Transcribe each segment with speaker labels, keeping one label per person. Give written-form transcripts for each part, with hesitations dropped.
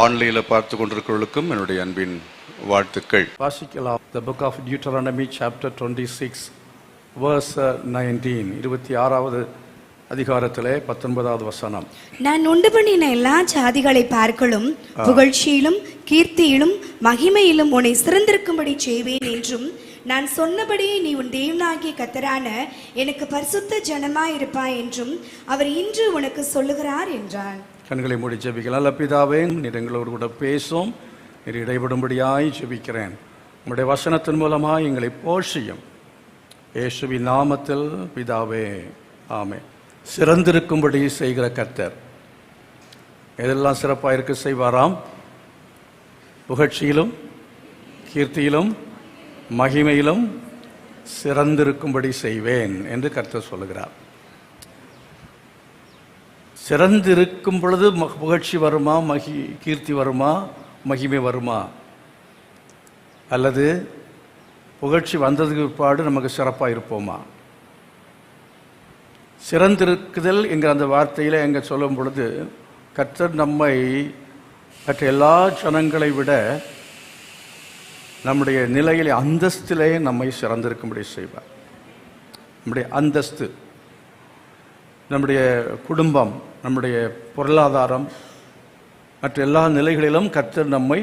Speaker 1: ஆன்லைனில் பார்த்து கொண்டிருக்கிறவர்களுக்கும் என்னுடைய அன்பின் வாழ்த்துக்கள்.
Speaker 2: வாசிக்கலாம். The book of Deuteronomy chapter 26 verse 19, 26வது அதிகாரத்திலே 19வது வசனம்.
Speaker 3: நான் உண்டு பண்ணின எல்லா ஜாதிகளை பார்க்கலும் புகழ்ச்சியிலும் கீர்த்தியிலும் மகிமையிலும் உன்னை சிறந்திருக்கும்படி செய்வேன் என்றும் நான் சொன்னபடி நீ உன் தேவனாகிய கர்த்தரான எனக்கு பரிசுத்த ஜனமாய் இருப்பாய் என்றும் அவர் இன்று உனக்கு சொல்லுகிறார் என்றான்.
Speaker 2: கண்களை மூடி ஜெபிக்கலாம். நல்ல பிதாவே, நீர் எங்களோடு கூட பேசும், நீர் இடைபடும்படியாய் ஜெபிக்கிறேன். உம்முடைய வசனத்தின் மூலமாய் எங்களை போஷியும் இயேசுவின் நாமத்தில் பிதாவே, ஆமென். சிறந்திருக்கும்படி செய்கிற கர்த்தர் எதெல்லாம் சிறப்பாக இருக்க செய்வாராம்? புகழ்ச்சியிலும் கீர்த்தியிலும் மகிமையிலும் சிறந்திருக்கும்படி செய்வேன் என்று கர்த்தர் சொல்லுகிறார். சிறந்திருக்கும் பொழுது புகழ்ச்சி வருமா, கீர்த்தி வருமா, மகிமை வருமா? அல்லது புகழ்ச்சி வந்ததுக்கு பிற்பாடு நமக்கு சிறப்பாக இருப்போமா? சிறந்திருக்குதல் என்கிற அந்த வார்த்தையில் எங்கே சொல்லும் பொழுது கர்த்தர் நம்மை மற்ற எல்லா ஜனங்களை விட நம்முடைய நிலையிலே அந்தஸ்திலே நம்மை சிறந்திருக்கும்படி செய்வார். நம்முடைய அந்தஸ்து, நம்முடைய குடும்பம், நம்முடைய பொருளாதாரம், மற்ற எல்லா நிலைகளிலும் கர்த்தர் நம்மை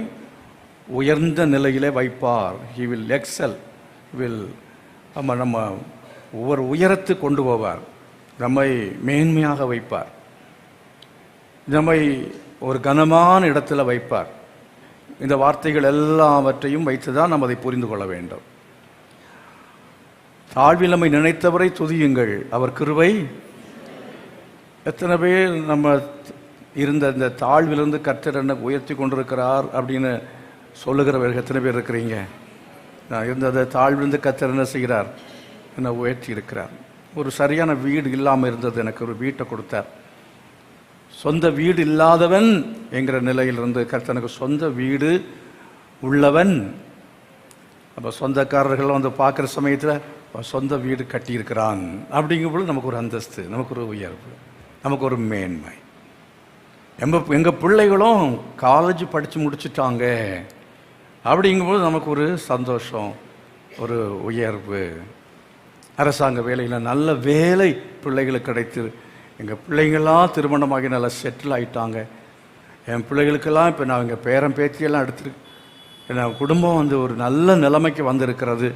Speaker 2: உயர்ந்த நிலையிலே வைப்பார். ஹி வில் எக்ஸல், நம்ம ஒவ்வொரு உயரத்து கொண்டு போவார், நம்மை மேன்மையாக வைப்பார், நம்மை ஒரு கனமான இடத்துல வைப்பார். இந்த வார்த்தைகள் எல்லாவற்றையும் வைத்து தான் நாம் அதை புரிந்து கொள்ள வேண்டும். தாழ்வில் நம்மை நினைத்தவரை துதியுங்கள், அவர் கிருபை. எத்தனை பேர் நம்ம இருந்த இந்த தாழ்விலிருந்து கர்த்தர் என்ன உயர்த்தி கொண்டிருக்கிறார் அப்படின்னு சொல்லுகிறவர்கள் எத்தனை பேர் இருக்கிறீங்க? நான் இருந்த அந்த தாழ்விலிருந்து கர்த்தர் என்ன செய்கிறார்? என்னை உயர்த்தி இருக்கிறார். ஒரு சரியான வீடு இல்லாமல் இருந்தது, எனக்கு ஒரு வீட்டை கொடுத்தார். சொந்த வீடு இல்லாதவன் என்கிற நிலையிலிருந்து கர்த்தனுக்கு சொந்த வீடு உள்ளவன். அப்போ சொந்தக்காரர்கள் வந்து பார்க்குற சமயத்தில் சொந்த வீடு கட்டியிருக்கிறான் அப்படிங்கும்போது நமக்கு ஒரு அந்தஸ்து, நமக்கு ஒரு உயர்வு, நமக்கு ஒரு மேன்மை. எங்கள் பிள்ளைகளும் காலேஜ் படித்து முடிச்சுட்டாங்க அப்படிங்கும்போது நமக்கு ஒரு சந்தோஷம், ஒரு உயர்வு. அரசாங்க வேலையில் நல்ல வேலை பிள்ளைகளுக்கு கிடைத்து, எங்கள் பிள்ளைங்கள்லாம் திருமணமாகி நல்லா செட்டில் ஆகிட்டாங்க. என் பிள்ளைகளுக்கெல்லாம் இப்போ நான் எங்கள் பேரன் பேத்தியெல்லாம் எடுத்துருக்கு, என் குடும்பம் வந்து ஒரு நல்ல நிலைமைக்கு வந்திருக்கிறது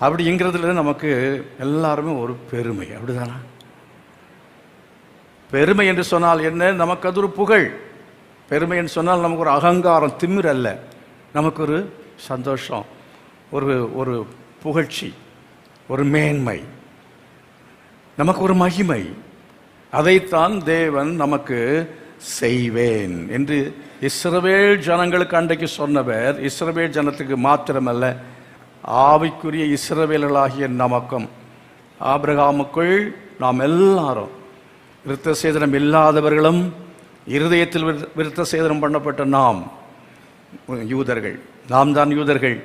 Speaker 2: அப்படிங்கிறதுல நமக்கு எல்லாருமே ஒரு பெருமை. அப்படிதானா? பெருமை என்று சொன்னால் என்ன? நமக்கு அது ஒரு புகழ். பெருமை என்று சொன்னால் நமக்கு ஒரு அகங்காரம், திமிர் அல்ல, நமக்கு ஒரு சந்தோஷம், ஒரு புகழ்ச்சி, ஒரு மேன்மை, நமக்கு ஒரு மகிமை. அதைத்தான் தேவன் நமக்கு செய்வேன் என்று இஸ்ரவேல் ஜனங்களுக்கு அன்றைக்கு சொன்னவர், இஸ்ரவேல் ஜனத்துக்கு மாத்திரமல்ல, ஆவிக்குரிய இஸ்ரவேலர்களாகிய நமக்கும், ஆபிரகாமுக்குள் நாம் எல்லாரும் விருத்த சேதனம் இல்லாதவர்களும் இருதயத்தில் விருத்த சேதனம் பண்ணப்பட்ட நாம் யூதர்கள், நாம் தான் யூதர்கள்,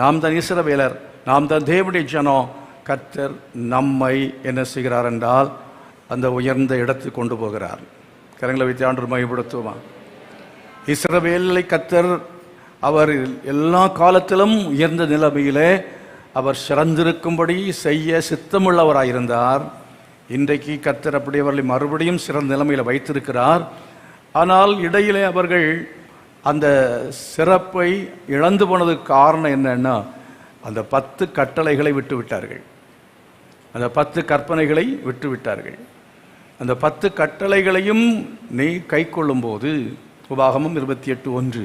Speaker 2: நாம் தான் இஸ்ரவேலர், நாம் தான் தேவனுடைய ஜனம். கர்த்தர் நம்மை என்ன செய்கிறார் என்றால் அந்த உயர்ந்த இடத்துக்கு கொண்டு போகிறார். கரங்களை வைத்து ஆண்டவர் மகிமைப்படுத்துவோமா? இஸ்ரவேலை கர்த்தர் அவர் எல்லா காலத்திலும் உயர்ந்த நிலைமையிலே அவர் சிறந்திருக்கும்படி செய்ய சித்தமுள்ளவராயிருந்தார். இன்றைக்கு கர்த்தர் அப்படி அவர்களை மறுபடியும் சிறந்த நிலைமையில் வைத்திருக்கிறார். ஆனால் இடையிலே அவர்கள் அந்த சிறப்பை இழந்து போனதுக்கு காரணம் என்னன்னா, அந்த 10 கட்டளைகளை விட்டு விட்டார்கள், அந்த 10 கற்பனைகளை விட்டு விட்டார்கள். அந்த 10 கட்டளைகளையும் நீ கை கொள்ளும் போது, உபாகமம் 28:1,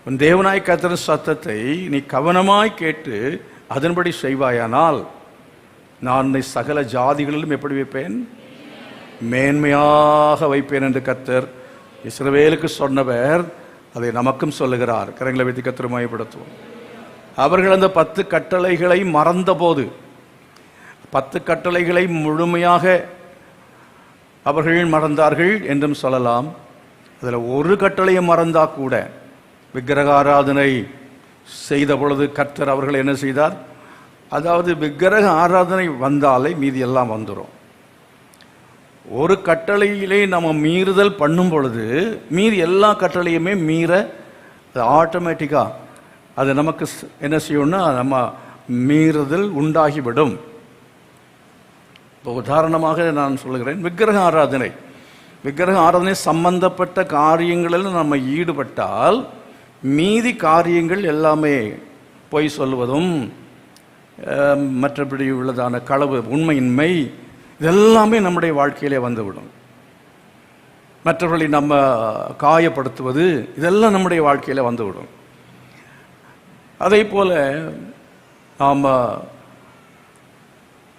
Speaker 2: உன் தேவனாய் கர்த்தரின் சத்தத்தை நீ கவனமாய் கேட்டு அதன்படி செய்வாயானால் நான் உன்னை சகல ஜாதிகளிலும் எப்படி வைப்பேன்? மேன்மையாக வைப்பேன் என்று கர்த்தர் இஸ்ரவேலுக்கு சொன்னவர் அதை நமக்கும் சொல்லுகிறார். கரங்களை வைத்து கர்த்தரை மகிமைப்படுத்துவோம். அவர்கள் அந்த 10 கட்டளைகளை மறந்தபோது, 10 கட்டளைகளை முழுமையாக அவர்கள் மறந்தார்கள் என்றும் சொல்லலாம். அதில் ஒரு கட்டளையை மறந்தா கூட, விக்கிரக ஆராதனை செய்த பொழுது கர்த்தர் அவர்கள் என்ன செய்தார்? அதாவது விக்கிரக ஆராதனை வந்தாலே மீதி எல்லாம் வந்துடும். ஒரு கட்டளையிலே நம்ம மீறுதல் பண்ணும் பொழுது மீறி எல்லா கட்டளையுமே மீற ஆட்டோமேட்டிக்காக அது நமக்கு என்ன செய்யணும்னா நம்ம மீறுதல் உண்டாகிவிடும். இப்போ உதாரணமாக நான் சொல்லுகிறேன், விக்கிரக ஆராதனை சம்பந்தப்பட்ட காரியங்களில் நம்ம ஈடுபட்டால் மீதி காரியங்கள் எல்லாமே பொய் சொல்வதும் மற்றபடி உள்ளதான களவு, உண்மையின்மை, இதெல்லாமே நம்முடைய வாழ்க்கையிலே வந்துவிடும். மற்றவர்களை நம்ம காயப்படுத்துவது, இதெல்லாம் நம்முடைய வாழ்க்கையில் வந்துவிடும். அதே போல் நாம்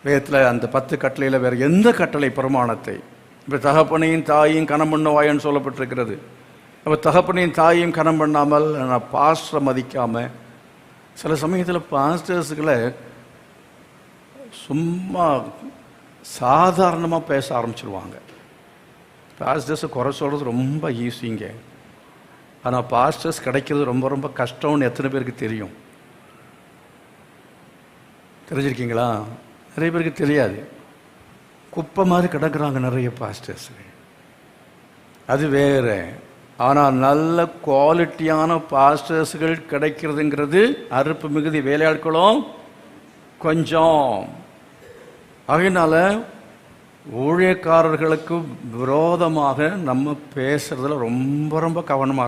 Speaker 2: வேதத்தில் அந்த 10 கட்டளையில் வேறு எந்த கட்டளை பிரமாணத்தை, இப்போ தகப்பனையும் தாயையும் கனம் பண்ணுவாயன்னு சொல்லப்பட்டிருக்கிறது. அப்போ தகப்பனையும் தாயையும் கனம் பண்ணாமல் நான் பாஸ்டரை மதிக்காமல், சில சமயத்தில் பாஸ்டர்ஸுகளை சும்மா சாதாரணமாக பேச ஆரம்பிச்சிருவாங்க. பாஸ்டர்ஸை குறை சொல்கிறது ரொம்ப ஈஸிங்க, ஆனால் பாஸ்டர்ஸ் கிடைக்கிறது ரொம்ப ரொம்ப கஷ்டம்னு எத்தனை பேருக்கு தெரியும்? தெரிஞ்சிருக்கீங்களா? நிறைய பேருக்கு தெரியாது. குப்பை மாதிரி கிடக்குறாங்க நிறைய பாஸ்டர்ஸ், அது வேற. ஆனால் நல்ல குவாலிட்டியான பாஸ்டர்ஸ்கள் கிடைக்கிறதுங்கிறது அறுப்பு மிகுதி, வேலையாட்களும் கொஞ்சம். அதனால ஊழியக்காரர்களுக்கு விரோதமாக நம்ம பேசுறதுல ரொம்ப ரொம்ப கவனமாக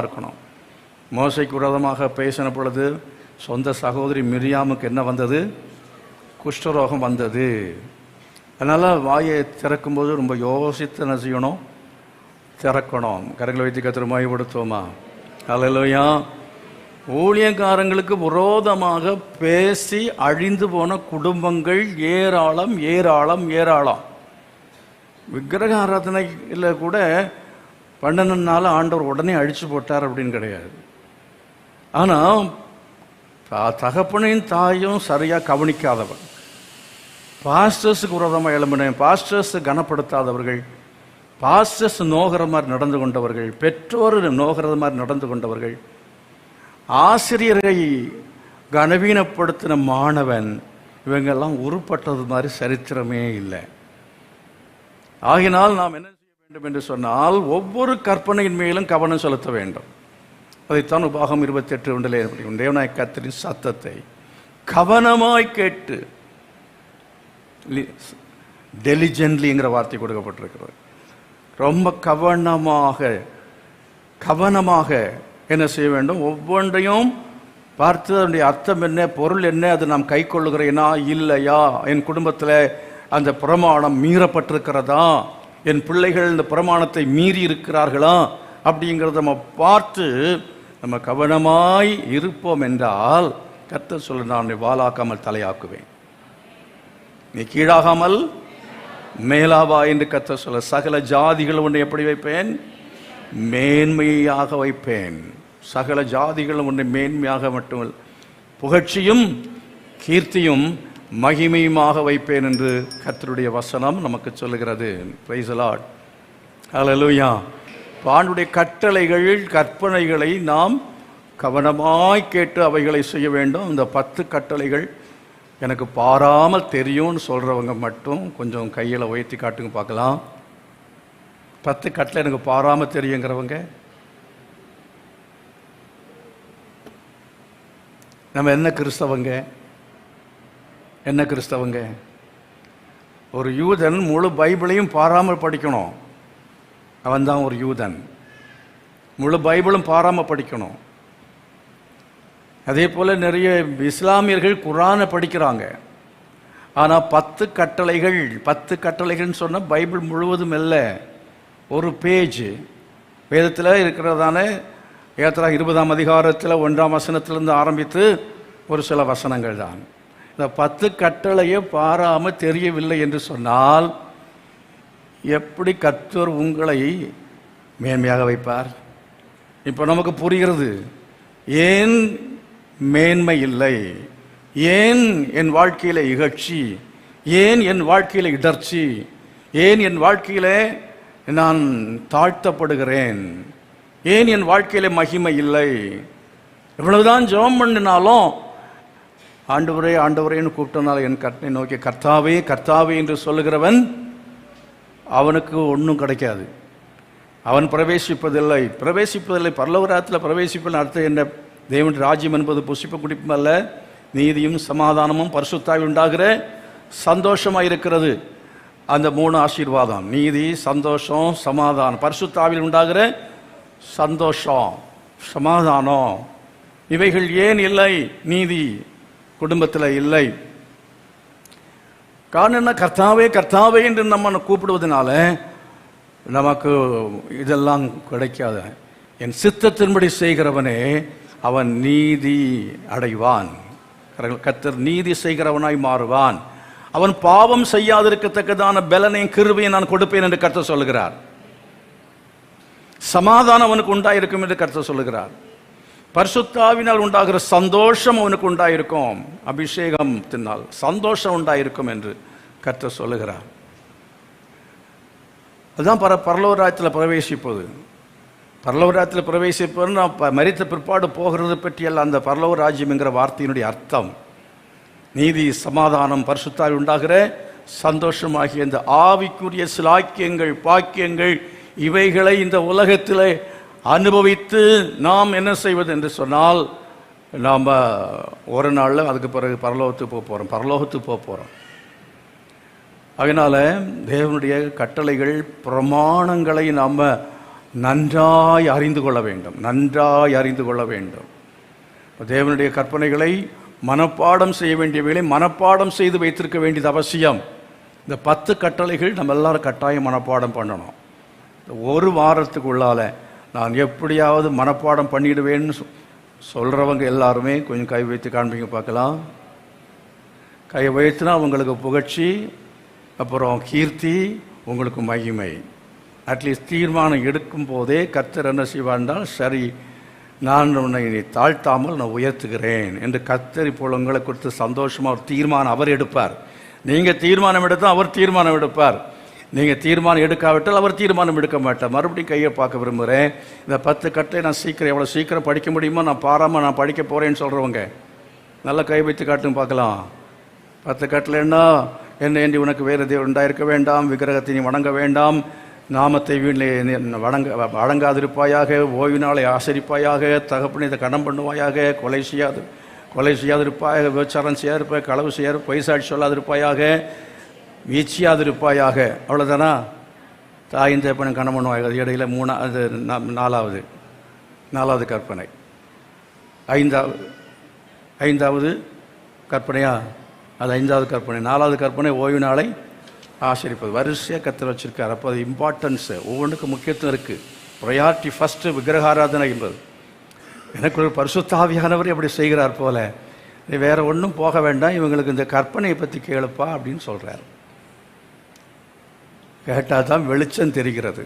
Speaker 2: இருக்கணும். மோசைக்கு விரோதமாக பேசின பொழுது சொந்த சகோதரி மிரியாமுக்கு என்ன வந்தது? குஷ்டரோகம் வந்தது. அதனால் வாயை திறக்கும்போது ரொம்ப யோசித்து என்ன செய்யணும்? திறக்கணும். கரங்களை வைத்து கர்த்தரை மகிமைப்படுத்துவோமா? அல்லேலூயா. ஊழியக்காரங்களுக்கு விரோதமாக பேசி அழிந்து போன குடும்பங்கள் ஏராளம். விக்கிரக ஆராதனையில் கூட 12 நாள் ஆண்டவர் உடனே அழிச்சு போட்டார் அப்படின்னு கிடையாது. ஆனால் தகப்பனையும் தாயும் சரியாக கவனிக்காதவன், பாஸ்டர்ஸுக்கு விரோதமாக எழும்பின, பாஸ்டர்ஸ் கனப்படுத்தாதவர்கள், பாஸ்டர்ஸ் நோகிற மாதிரி நடந்து கொண்டவர்கள், பெற்றோர் நோகிறது மாதிரி நடந்து கொண்டவர்கள், ஆசிரியரை கனவீனப்படுத்தின மாணவன், இவங்கெல்லாம் உருப்பட்டது மாதிரி சரித்திரமே இல்லை. ஆகினால் நாம் என்ன செய்ய வேண்டும் என்று சொன்னால், ஒவ்வொரு கற்பனையின் மேலும் கவனம் செலுத்த வேண்டும். அதைத்தான் உபாகம் 28 தேவனாய கர்த்தரின் சத்தத்தை கவனமாய் கேட்டு, டெலிஜென்ட்லிங்கிற வார்த்தை கொடுக்கப்பட்டிருக்கிறது. ரொம்ப கவனமாக என்ன செய்ய வேண்டும்? ஒவ்வொன்றையும் பார்த்து அதனுடைய அர்த்தம் என்ன, பொருள் என்ன, அது நாம் கை கொள்ளுகிறேனா இல்லையா, என் குடும்பத்தில் அந்த பிரமாணம் மீறப்பட்டிருக்கிறதா, என் பிள்ளைகள் இந்த பிரமாணத்தை மீறி இருக்கிறார்களா அப்படிங்கிறத நம்ம பார்த்து நம்ம கவனமாய் இருப்போம் என்றால், கர்த்தர் சொல்ல, நான் உன்னை வாலாக்காமல் தலையாக்குவேன், நீ கீழாகாமல் மேலாவா என்று கர்த்தர் சொல்ல, சகல ஜாதிகளும் உன்னை எப்படி வைப்பேன்? மேன்மையாக வைப்பேன். சகல ஜாதிகளும் உன்னை மேன்மையாக மட்டுமல்ல, புகழ்ச்சியும் கீர்த்தியும் மகிமையுமாக வைப்பேன் என்று கர்த்தருடைய வசனம் நமக்கு சொல்லுகிறது. Praise the Lord. ஹல்லேலூயா. ஆண்டவருடைய கட்டளைகள், கற்பனைகளை நாம் கவனமாய் கேட்டு அவைகளை செய்ய வேண்டும். இந்த 10 கட்டளைகள் எனக்கு பாராமல் தெரியும்னு சொல்கிறவங்க மட்டும் கொஞ்சம் கையில் உயர்த்தி காட்டுங்க பார்க்கலாம். 10 கட்டளை எனக்கு பாராமல் தெரியுங்கிறவங்க, நம்ம என்ன கிறிஸ்தவங்க? ஒரு யூதன் முழு பைபிளையும் பாராமல் படிக்கணும், அவன் தான் ஒரு யூதன். முழு பைபிளும் பாராமல் படிக்கணும். அதே போல் நிறைய இஸ்லாமியர்கள் குரானை படிக்கிறாங்க, ஆனால் 10 கட்டளைகள்னு சொன்னால் பைபிள் முழுவதும் இல்லை, ஒரு பேஜ் வேதத்தில் இருக்கிறதான ஏத்தரா 20ஆம் அதிகாரத்தில் 1ஆம் வசனத்திலிருந்து ஆரம்பித்து ஒரு சில வசனங்கள் தான். இந்த 10 கட்டளையை பாராமல் தெரியவில்லை என்று சொன்னால் எப்படி கர்த்தர் உங்களை மேன்மையாக வைப்பார்? இப்போ நமக்கு புரிகிறது, ஏன் மேன்மை இல்லை, ஏன் என் வாழ்க்கையில் இகழ்ச்சி, ஏன் என் வாழ்க்கையில் இடர்ச்சி, ஏன் என் வாழ்க்கையில் நான் தாழ்த்தப்படுகிறேன், ஏன் என் வாழ்க்கையில் மகிமை இல்லை. இவ்வளவுதான் ஜெபம் பண்ணினாலும் ஆண்டவரே ஆண்டவரேன்னு கூப்பிட்டனால என் கட்டளை நோக்கி கர்த்தாவே கர்த்தாவே என்று சொல்லுகிறவன் அவனுக்கு ஒன்றும் கிடைக்காது. அவன் பிரவேசிப்பதில்லை. பரலோகராஜ்யத்தில் பிரவேசிப்பதில் அர்த்தம் என்ன? தேவனுடைய ராஜ்யம் என்பது புசிப்பு குடிப்பும் அல்ல, நீதியும் சமாதானமும் பரிசுத்தாய் உண்டாகிற சந்தோஷமாக இருக்கிறது. அந்த 3 ஆசீர்வாதம், நீதி, சந்தோஷம், சமாதானம். பரிசுத்தாவில் உண்டாகிற சந்தோஷம், சமாதானம், இவைகள் ஏன் இல்லை? நீதி குடும்பத்தில் இல்லை. காரணம் என்ன? கர்த்தாவே கர்த்தாவே என்று நம்ம கூப்பிடுவதனால நமக்கு இதெல்லாம் கிடைக்காது. என் சித்தத்தின்படி செய்கிறவனே அவன் நீதி அடைவான். கர்த்தர் நீதி செய்கிறவனாய் மாறுவான். அவன் பாவம் செய்யாதிருக்கத்தக்கதான பலனையும் கிருபையை நான் கொடுப்பேன் என்று கர்த்தர் சொல்லுகிறார். சமாதானம் அவனுக்கு உண்டாயிருக்கும் என்று கர்த்தர் சொல்லுகிறார். பரிசுத்தாவினால் உண்டாகிற சந்தோஷம் அவனுக்கு உண்டாயிருக்கும். அபிஷேகத்தினால் சந்தோஷம் உண்டாயிருக்கும் என்று கர்த்தர் சொல்லுகிறார். அதுதான் பரலோகராஜ்யத்தில் பிரவேசிப்பது. பரலோகராஜ்யத்தில் பிரவேசிப்பதுன்னு மரித்த பிற்பாடு போகிறது பற்றியல்ல அந்த பரலோகராஜ்யம் என்கிற வார்த்தையினுடைய அர்த்தம். நீதி, சமாதானம், பரிசுத்தாவி உண்டாகிற சந்தோஷமாகிய இந்த ஆவிக்குரிய சிலாக்கியங்கள், பாக்கியங்கள், இவைகளை இந்த உலகத்தில் அனுபவித்து நாம் என்ன செய்வது என்று சொன்னால், நாம் ஒரு நாளில் அதுக்கு பிறகு பரலோகத்துக்கு போக போகிறோம். அதனால் தேவனுடைய கட்டளைகள், பிரமாணங்களை நாம் நன்றாய் அறிந்து கொள்ள வேண்டும். தேவனுடைய கற்பனைகளை மனப்பாடம் செய்ய வேண்டியவைகளை மனப்பாடம் செய்து வைத்திருக்க வேண்டியது அவசியம். இந்த 10 கட்டளைகள் நம்ம எல்லாரும் கட்டாயம் மனப்பாடம் பண்ணணும். ஒரு வாரத்துக்குள்ளால் நான் எப்படியாவது மனப்பாடம் பண்ணிடுவேன்னு சொல்கிறவங்க எல்லாருமே கொஞ்சம் கை வைத்து காண்பிங்க பார்க்கலாம். கை வைத்துனா உங்களுக்கு புகழ்ச்சி, அப்புறம் கீர்த்தி, உங்களுக்கு மகிமை. அட்லீஸ்ட் தீர்மானம் எடுக்கும் போதே கர்த்தர் என்ன செய்வார்னால், சரி நான் உன்னை தாழ்த்தாமல் நான் உயர்த்துகிறேன் என்று கர்த்தர் இப்போ உங்களை குறித்து சந்தோஷமாக ஒரு தீர்மானம் அவர் எடுப்பார். நீங்கள் தீர்மானம் எடுத்தால் அவர் தீர்மானம் எடுப்பார். நீங்கள் தீர்மானம் எடுக்காவிட்டால் அவர் தீர்மானம் எடுக்க மாட்டார். மறுபடியும் கையை பார்க்க விரும்புகிறேன். இந்த 10 கட்டளை நான் எவ்வளோ சீக்கிரம் படிக்க முடியுமோ நான் பாராமல் நான் படிக்க போகிறேன்னு சொல்கிறவங்க நல்லா கை வைத்து காட்டும் பார்க்கலாம். 10 கட்டளைன்னா என்ன? என்று உனக்கு வேறு தேவன் உண்டாயிருக்க வேண்டாம், விக்கிரகத்தை நீ வணங்க வேண்டாம், நாமத்தை வீட்டில் வழங்காதிருப்பாயாக, ஓய்வு நாளை ஆசரிப்பாயாக, தகப்பனை இதை கடன் பண்ணுவாயாக, கொலை செய்யாதிருப்பாயாக, விபச்சாரம் செய்யாதிருப்பாய், களவு செய்யாது, பொய் சாட்சி சொல்லாதிருப்பாயாக, வீச்சியாதிருப்பாயாக. அவ்வளோதானா? தாயின் தகப்பனை கடன் பண்ணுவாங்க. அது இடையில் 4வது கற்பனை. 5வது கற்பனையா? அது 5வது கற்பனை. 4வது கற்பனை ஓய்வு நாளை ஆசரிப்பது. வரிசையாக கர்த்தர் வச்சிருக்கார். அப்போ அது இம்பார்ட்டன்ஸு, ஒவ்வொன்றுக்கும் முக்கியத்துவம் இருக்குது. ப்ரையாரிட்டி ஃபஸ்ட்டு விக்கிரகாராதனை என்பது. எனக்கு ஒரு பரிசுத்த ஆவியானவர் எப்படி செய்கிறார் போல, நீ வேறு ஒன்றும் போக வேண்டாம், இவங்களுக்கு இந்த கற்பனையை பற்றி கேளுப்பா அப்படின்னு சொல்கிறார். கேட்டால் தான் வெளிச்சம் தெரிகிறது.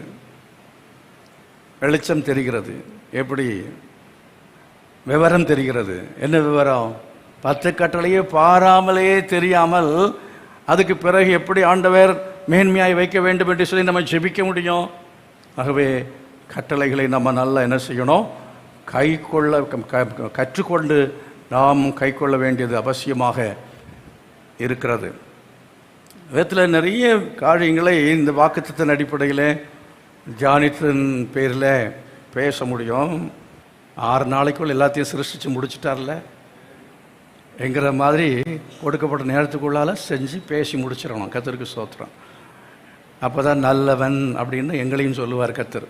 Speaker 2: எப்படி விவரம் தெரிகிறது? என்ன விவரம்? 10 கட்டளையே பாராமலே தெரியாமல் அதுக்கு பிறகு எப்படி ஆண்டவர் மேன்மையாய் வைக்க வேண்டும் என்று சொல்லி நம்ம ஜெபிக்க முடியும்? ஆகவே கட்டளைகளை நம்ம நல்லா என்ன செய்யணும்? கற்றுக்கொண்டு நாம் கைக்கொள்ள வேண்டியது அவசியமாக இருக்கிறது. வேதத்தில் நிறைய காரியங்களை இந்த வாக்குத்தத்தின் அடிப்படையில் தியானித்தின் பேரில் பேச முடியும். 6 நாளைக்குள் எல்லாத்தையும் சிருஷ்டித்து முடிச்சிட்டார்ல என்கிற மாதிரி கொடுக்கப்பட்ட நேரத்துக்குள்ளால் செஞ்சு பேசி முடிச்சிடணும். கர்த்தருக்கு ஸ்தோத்திரம். அப்போ தான் நல்லவன் அப்படின்னு எங்களையும் சொல்லுவார் கர்த்தர்.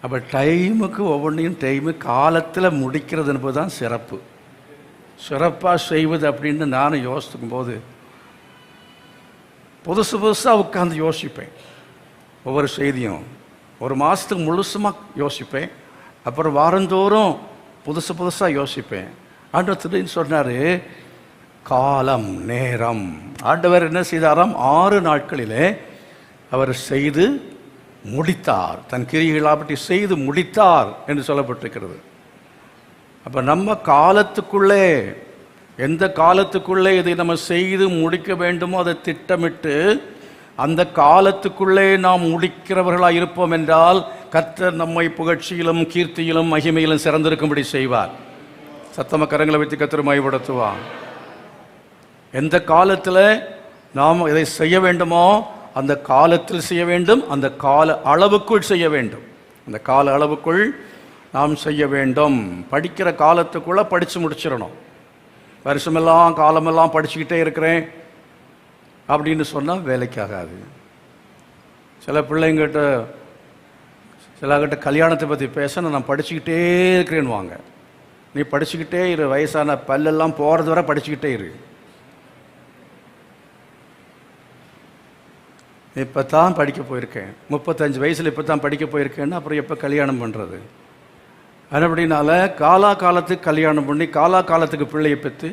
Speaker 2: அப்போ டைமுக்கு ஒவ்வொன்றையும் காலத்தில் முடிக்கிறது என்பது தான் சிறப்பாக செய்வது அப்படின்னு நானும் யோசிக்கும் போது புதுசாக உட்காந்து யோசிப்பேன். ஒவ்வொரு செய்தியும் ஒரு மாதத்துக்கு முழுசுமாக யோசிப்பேன். அப்புறம் வாரந்தோறும் புதுசாக யோசிப்பேன். ஆண்டவர் திருன்னு சொன்னார், காலம் நேரம். ஆண்டவர் என்ன செய்தாராம்? 6 நாட்களிலே அவர் செய்து முடித்தார். தன் கிரியைகளாப்பற்றி செய்து முடித்தார் என்று சொல்லப்பட்டிருக்கிறது. அப்போ நம்ம காலத்துக்குள்ளே, எந்த காலத்துக்குள்ளே இதை நம்ம செய்து முடிக்க வேண்டுமோ அதை திட்டமிட்டு அந்த காலத்துக்குள்ளே நாம் முடிக்கிறவர்களாக இருப்போம் என்றால் கர்த்தர் நம்மை புகழ்ச்சியிலும் கீர்த்தியிலும் மகிமையிலும் சிறந்திருக்கும்படி செய்வார். சத்தம கரங்களை வைத்து கர்த்தர் மகிமைப்படுத்துவார். எந்த காலத்தில் நாம் இதை செய்ய வேண்டுமோ அந்த காலத்தில் செய்ய வேண்டும், அந்த கால அளவுக்குள் செய்ய வேண்டும். அந்த கால அளவுக்குள் நாம் செய்ய வேண்டும். படிக்கிற காலத்துக்குள்ளே படித்து முடிச்சிடணும். வருஷமெல்லாம் காலமெல்லாம் படிச்சுக்கிட்டே இருக்கிறேன் அப்படின்னு சொன்னால் வேலைக்காகாது. சில பிள்ளைங்கிட்ட சிலகிட்ட கல்யாணத்தை பற்றி பேச நான் படிச்சுக்கிட்டே இருக்கிறேன்னு வாங்க. நீ படிச்சுக்கிட்டே இரு, வயசான பல்லெல்லாம் போகிறது வரை படிச்சுக்கிட்டே இரு. இப்போ தான் படிக்க போயிருக்கேன், 35 வயசில் இப்போ தான் படிக்க போயிருக்கேன்னு அப்புறம் எப்போ கல்யாணம் பண்ணுறது? அப்படின்னால காலத்துக்கு கல்யாணம் பண்ணி காலத்துக்கு பிள்ளையை பெற்று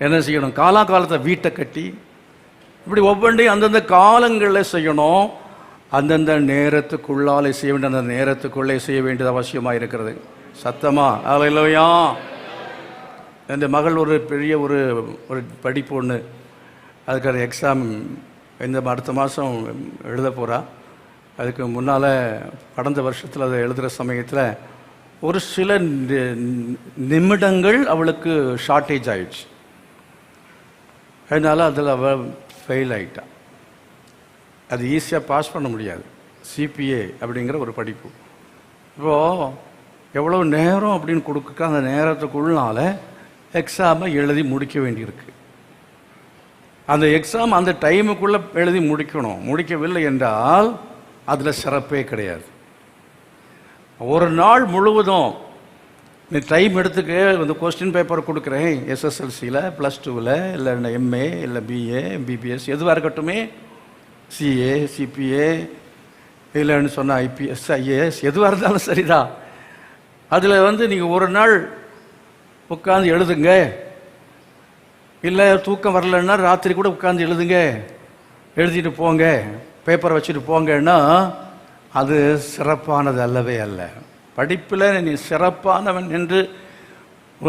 Speaker 2: என்ன செய்யணும்? காலத்தை வீட்டை கட்டி இப்படி ஒவ்வொன்றையும் அந்தந்த காலங்களில் செய்யணும். அந்தந்த நேரத்துக்குள்ளாலே செய்ய வேண்டிய அந்த நேரத்துக்குள்ளே செய்ய வேண்டியது அவசியமாக இருக்கிறது. சத்தமா அல்லேலூயா. என் மகள் ஒரு பெரிய ஒரு படிப்பு ஒன்று, அதுக்கு அது எக்ஸாம் இந்த அடுத்த மாதம் எழுத போகிறா. அதுக்கு முன்னால் கடந்த வருஷத்தில் அதை எழுதுகிற சமயத்தில் ஒரு சில நிமிடங்கள் அவளுக்கு ஷார்ட்டேஜ் ஆயிடுச்சு. அதனால் அதில் அவள் ஃபெயில் ஆகிட்டா. அது ஈஸியாக பாஸ் பண்ண முடியாது. சிபிஏ அப்படிங்கிற ஒரு படிப்பு. இப்போது எவ்வளோ நேரம் அப்படின்னு கொடுக்க அந்த நேரத்துக்குள்ளால எக்ஸாமை எழுதி முடிக்க வேண்டியிருக்கு. அந்த எக்ஸாம் அந்த டைமுக்குள்ளே எழுதி முடிக்கணும். முடிக்கவில்லை என்றால் அதில் சிறப்பே கிடையாது. ஒரு நாள் முழுவதும் நீ டைம் எடுத்துக்க, இந்த கொஸ்டின் பேப்பர் கொடுக்குறேன், எஸ்எஸ்எல்சியில், +2ல், இல்லை எம்ஏ, இல்லை பிஏ, பிபிஎஸ் எதுவாக இருக்கட்டுமே, சிஏ, சிபிஏ, இல்லைன்னு சொன்னால் ஐபிஎஸ், ஐஏஎஸ் எதுவாக இருந்தாலும் சரிதான். அதில் நீங்கள் ஒரு நாள் உட்காந்து எழுதுங்க. இல்லை தூக்கம் வரலன்னா ராத்திரி கூட உட்காந்து எழுதுங்க, எழுதிட்டு போங்க, பேப்பரை வச்சுட்டு போங்கன்னா அது சிறப்பானது அல்லவே அல்ல. படிப்பில் நீ சிறப்பானவன் என்று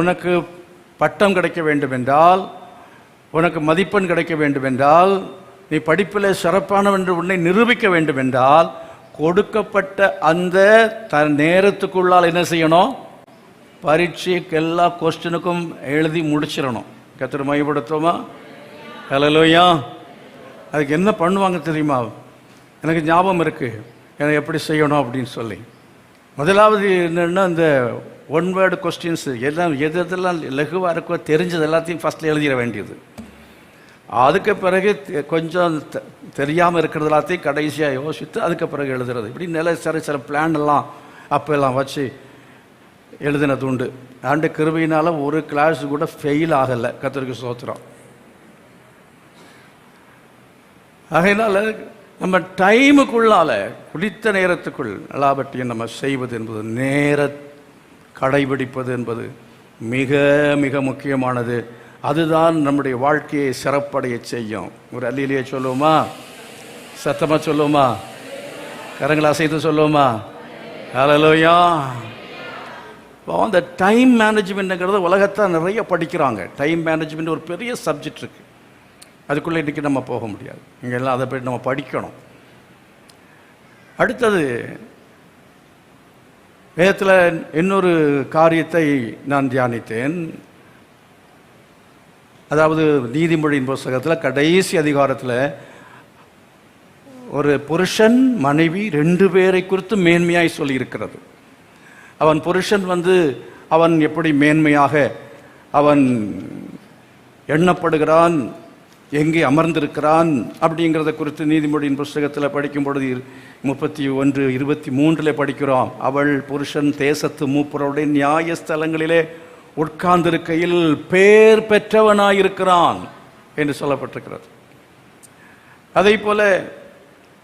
Speaker 2: உனக்கு பட்டம் கிடைக்க வேண்டும் என்றால், உனக்கு மதிப்பெண் கிடைக்க வேண்டும் என்றால், நீ படிப்பில் சிறப்பானவன் என்று உன்னை நிரூபிக்க வேண்டும் என்றால், கொடுக்கப்பட்ட அந்த நேரத்துக்குள்ளால் என்ன செய்யணும்? பரீட்சைக்கு எல்லா கொஸ்டினுக்கும் எழுதி முடிச்சிடணும். கர்த்தர் மையப்படுத்துவோமா? ஹல்லேலூயா. அதுக்கு என்ன பண்ணுவாங்க தெரியுமா? எனக்கு ஞாபகம் இருக்குது எனக்கு எப்படி செய்யணும் அப்படின்னு சொல்லி. முதலாவது என்னென்னா, இந்த ஒன் வேர்டு கொஸ்டின்ஸ் எல்லாம் எதெல்லாம் லகுவாக இருக்கோ தெரிஞ்சது எல்லாத்தையும் ஃபஸ்ட்டில் எழுதிட வேண்டியது. அதுக்கு பிறகு கொஞ்சம் தெரியாமல் இருக்கிறது எல்லாத்தையும் கடைசியாக யோசித்து அதுக்கு பிறகு எழுதுறது. இப்படி சில பிளான் எல்லாம் அப்போல்லாம் வச்சு எழுதினது உண்டு. ஆண்டு கிருபையினால் ஒரு கிளாஸ் கூட ஃபெயில் ஆகலை. கர்த்தருக்கு ஸ்தோத்திரம். அதனால் நம்ம டைமுக்குள்ளால குறித்த நேரத்துக்குள் எல்லாவற்றையும் நம்ம செய்வது என்பது, நேர கடைபிடிப்பது என்பது மிக மிக முக்கியமானது. அதுதான் நம்முடைய வாழ்க்கையை சிறப்படைய செய்யும். ஒரு அல்லேலூயா சொல்லுவோமா? சத்தமாக சொல்லுவோமா? கரங்களை அசைத்து சொல்லுவோமா? ஹல்லேலூயா. அந்த டைம் மேனேஜ்மெண்ட்டுங்கிறது உலகத்தை நிறைய படிக்கிறாங்க. டைம் மேனேஜ்மெண்ட் ஒரு பெரிய சப்ஜெக்ட் இருக்குது. அதுக்குள்ளே இன்றைக்கி நம்ம போக முடியாது. இங்கே எல்லாம் அதை போய் நம்ம படிக்கணும். அடுத்தது வேதத்தில் இன்னொரு காரியத்தை நான் தியானித்தேன். அதாவது நீதிமொழியின் புத்தகத்தில் கடைசி அதிகாரத்தில் ஒரு புருஷன் மனைவி 2 பேரை குறித்து மேன்மையாய் சொல்லியிருக்கிறது. அவன் புருஷன் அவன் எப்படி மேன்மையாக அவன் எண்ணப்படுகிறான், எங்கே அமர்ந்திருக்கிறான் அப்படிங்கிறத குறித்து நீதிமொழியின் புஸ்தகத்தில் படிக்கும் பொழுது 31:23 படிக்கிறோம். அவள் புருஷன் தேசத்து மூப்பருடைய நியாயஸ்தலங்களிலே உட்கார்ந்திருக்கையில் பேர் பெற்றவனாயிருக்கிறான் என்று சொல்லப்பட்டிருக்கிறது. அதே போல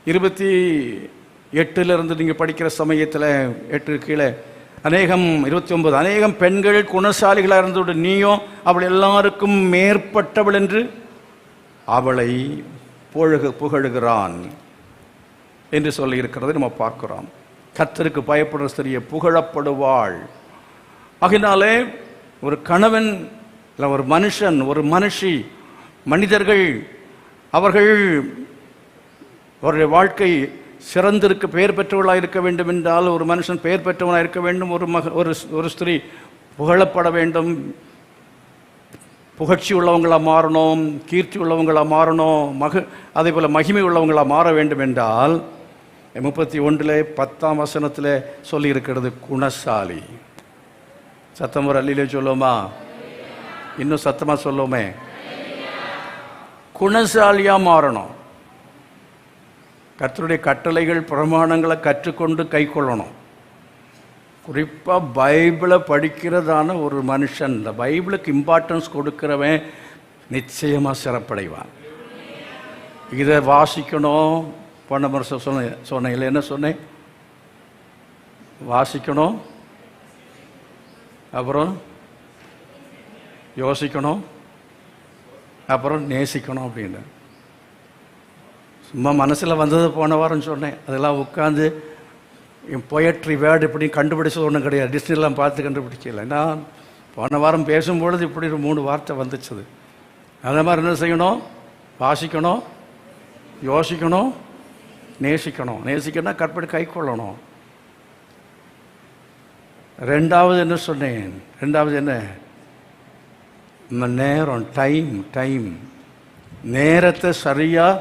Speaker 2: 28 நீங்கள் படிக்கிற சமயத்தில் 8 கீழே 29 அநேகம் பெண்கள் குணசாலிகளாக இருந்தோடு நீயும் அவள் எல்லாருக்கும் மேற்பட்டவள் என்று அவளை புகழுகிறான் என்று சொல்லி இருக்கிறதை நம்ம பார்க்கிறோம். கர்த்தருக்கு பயப்படுற ஸ்திரியை புகழப்படுவாள். ஆகினாலே ஒரு கணவன் இல்லை ஒரு மனுஷன், ஒரு மனுஷி, மனிதர்கள் அவர்கள் அவருடைய வாழ்க்கை சிறந்திருக்க பெயர் பெற்றவளாக இருக்க வேண்டும் என்றால், ஒரு மனுஷன் பெயர் பெற்றவனாக இருக்க வேண்டும், ஒரு ஸ்திரீ புகழப்பட வேண்டும், புகழ்ச்சி உள்ளவங்களாக மாறணும், கீர்த்தி உள்ளவங்களாக மாறணும், அதே போல் மகிமை உள்ளவங்களாக மாற வேண்டும் என்றால் 31:10 சொல்லியிருக்கிறது குணசாலி. சத்தம் ஒரு அல்லிலே சொல்லுவோமா? இன்னும் சத்தமாக சொல்லுவோமே. குணசாலியாக மாறணும். கர்த்தருடைய கட்டளைகள் பிரமாணங்களை கற்றுக்கொண்டு கை கொள்ளணும். குறிப்பாக பைபிளை படிக்கிறதான ஒரு மனுஷன், இந்த பைபிளுக்கு இம்பார்ட்டன்ஸ் கொடுக்கிறவன் நிச்சயமாக சிறப்படைவான். இதை வாசிக்கணும். போன வருஷம் சொன்னேன் இல்லை, என்ன சொன்னேன்? வாசிக்கணும், அப்புறம் யோசிக்கணும், அப்புறம் நேசிக்கணும் அப்படின்னு. சும்மா மனசில் வந்தது போன வாரம் சொன்னேன். அதெல்லாம் உட்காந்து என் பொயட்ரி வேர்டு இப்படி கண்டுபிடிச்சது ஒன்றும் கிடையாது. டிஸ்னிலாம் பார்த்து கண்டுபிடிக்கல. நான் போன வாரம் பேசும்பொழுது இப்படி ஒரு 3 வார்த்தை வந்துச்சுது. அதே மாதிரி என்ன செய்யணும்? வாசிக்கணும், யோசிக்கணும், நேசிக்கணும். நேசிக்கணும்னா கற்பனை கை கொள்ளணும். 2வது என்ன சொன்னேன்? 2வது என்ன? நேரம், டைம். நேரத்தை சரியாக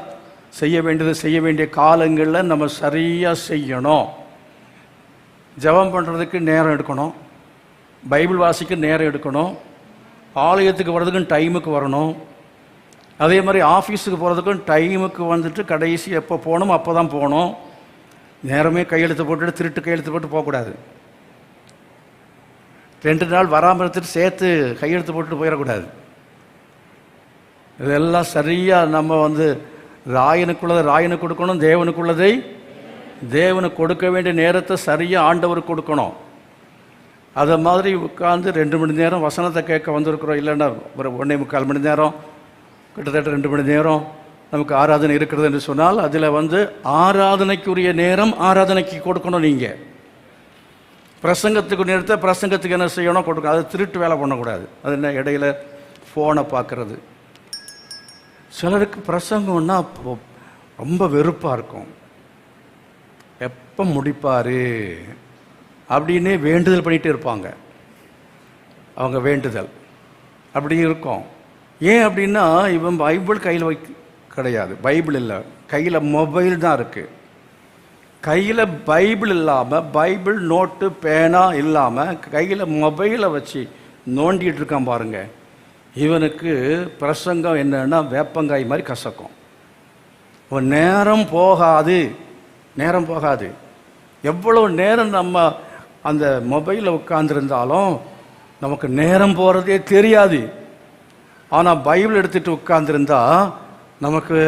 Speaker 2: செய்ய வேண்டிய காலங்களில் நம்ம சரியாக செய்யணும். ஜெபம் பண்ணுறதுக்கு நேரம் எடுக்கணும், பைபிள் வாசிக்க நேரம் எடுக்கணும், ஆலயத்துக்கு வர்றதுக்கும் டைமுக்கு வரணும், அதே மாதிரி ஆஃபீஸுக்கு போகிறதுக்கும் டைமுக்கு வந்துட்டு கடைசி எப்போ போகணும் அப்போ தான் போகணும். நேரமே கையெழுத்து போட்டுட்டு திருட்டு கையெழுத்து போட்டு போகக்கூடாது. 2 நாள் வராமல் எடுத்துட்டு சேர்த்து கையெழுத்து போட்டுட்டு போயிடக்கூடாது. இதெல்லாம் சரியாக நம்ம ராயனுக்குள்ளதை ராயனுக்கு கொடுக்கணும், தேவனுக்குள்ளதை தேவனுக்கு கொடுக்க வேண்டிய நேரத்தை சரியாக ஆண்டவருக்கு கொடுக்கணும். அதை மாதிரி உட்காந்து 2 மணி நேரம் வசனத்தை கேட்க வந்திருக்கிறோம். இல்லைன்னா ஒரு 1.25 மணி நேரம், கிட்டத்தட்ட 2 மணி நேரம் நமக்கு ஆராதனை இருக்கிறது என்று சொன்னால் அதில் ஆராதனைக்குரிய நேரம் ஆராதனைக்கு கொடுக்கணும். நீங்கள் பிரசங்கத்துக்கு நேரத்தை பிரசங்கத்துக்கு என்ன செய்யணும் கொடுக்கணும். அது திருட்டு வேலை பண்ணக்கூடாது. அது என்ன இடையில ஃபோனை பார்க்குறது. சிலருக்கு பிரசங்கம்னா ரொம்ப வெறுப்பாக இருக்கும். எப்போ முடிப்பார் அப்படின்னே வேண்டுதல் பண்ணிகிட்டே இருப்பாங்க. அவங்க வேண்டுதல் அப்படி இருக்கும். ஏன் அப்படின்னா இவன் பைபிள் கையில் கிடையாது. பைபிள் இல்லை, கையில் மொபைல் தான் இருக்குது. கையில் பைபிள் இல்லாமல், பைபிள் நோட்டு பேனா இல்லாமல் கையில் மொபைலை வச்சு நோண்டிகிட்டு இருக்கான் பாருங்க. இவனுக்கு பிரசங்கம் என்னன்னா வேப்பங்காய் மாதிரி கசக்கும். நேரம் போகாது. எவ்வளோ நேரம் நம்ம அந்த மொபைலில் உட்கார்ந்துருந்தாலும் நமக்கு நேரம் போகிறதே தெரியாது. ஆனால் பைபிள் எடுத்துகிட்டு உட்கார்ந்துருந்தா நமக்கு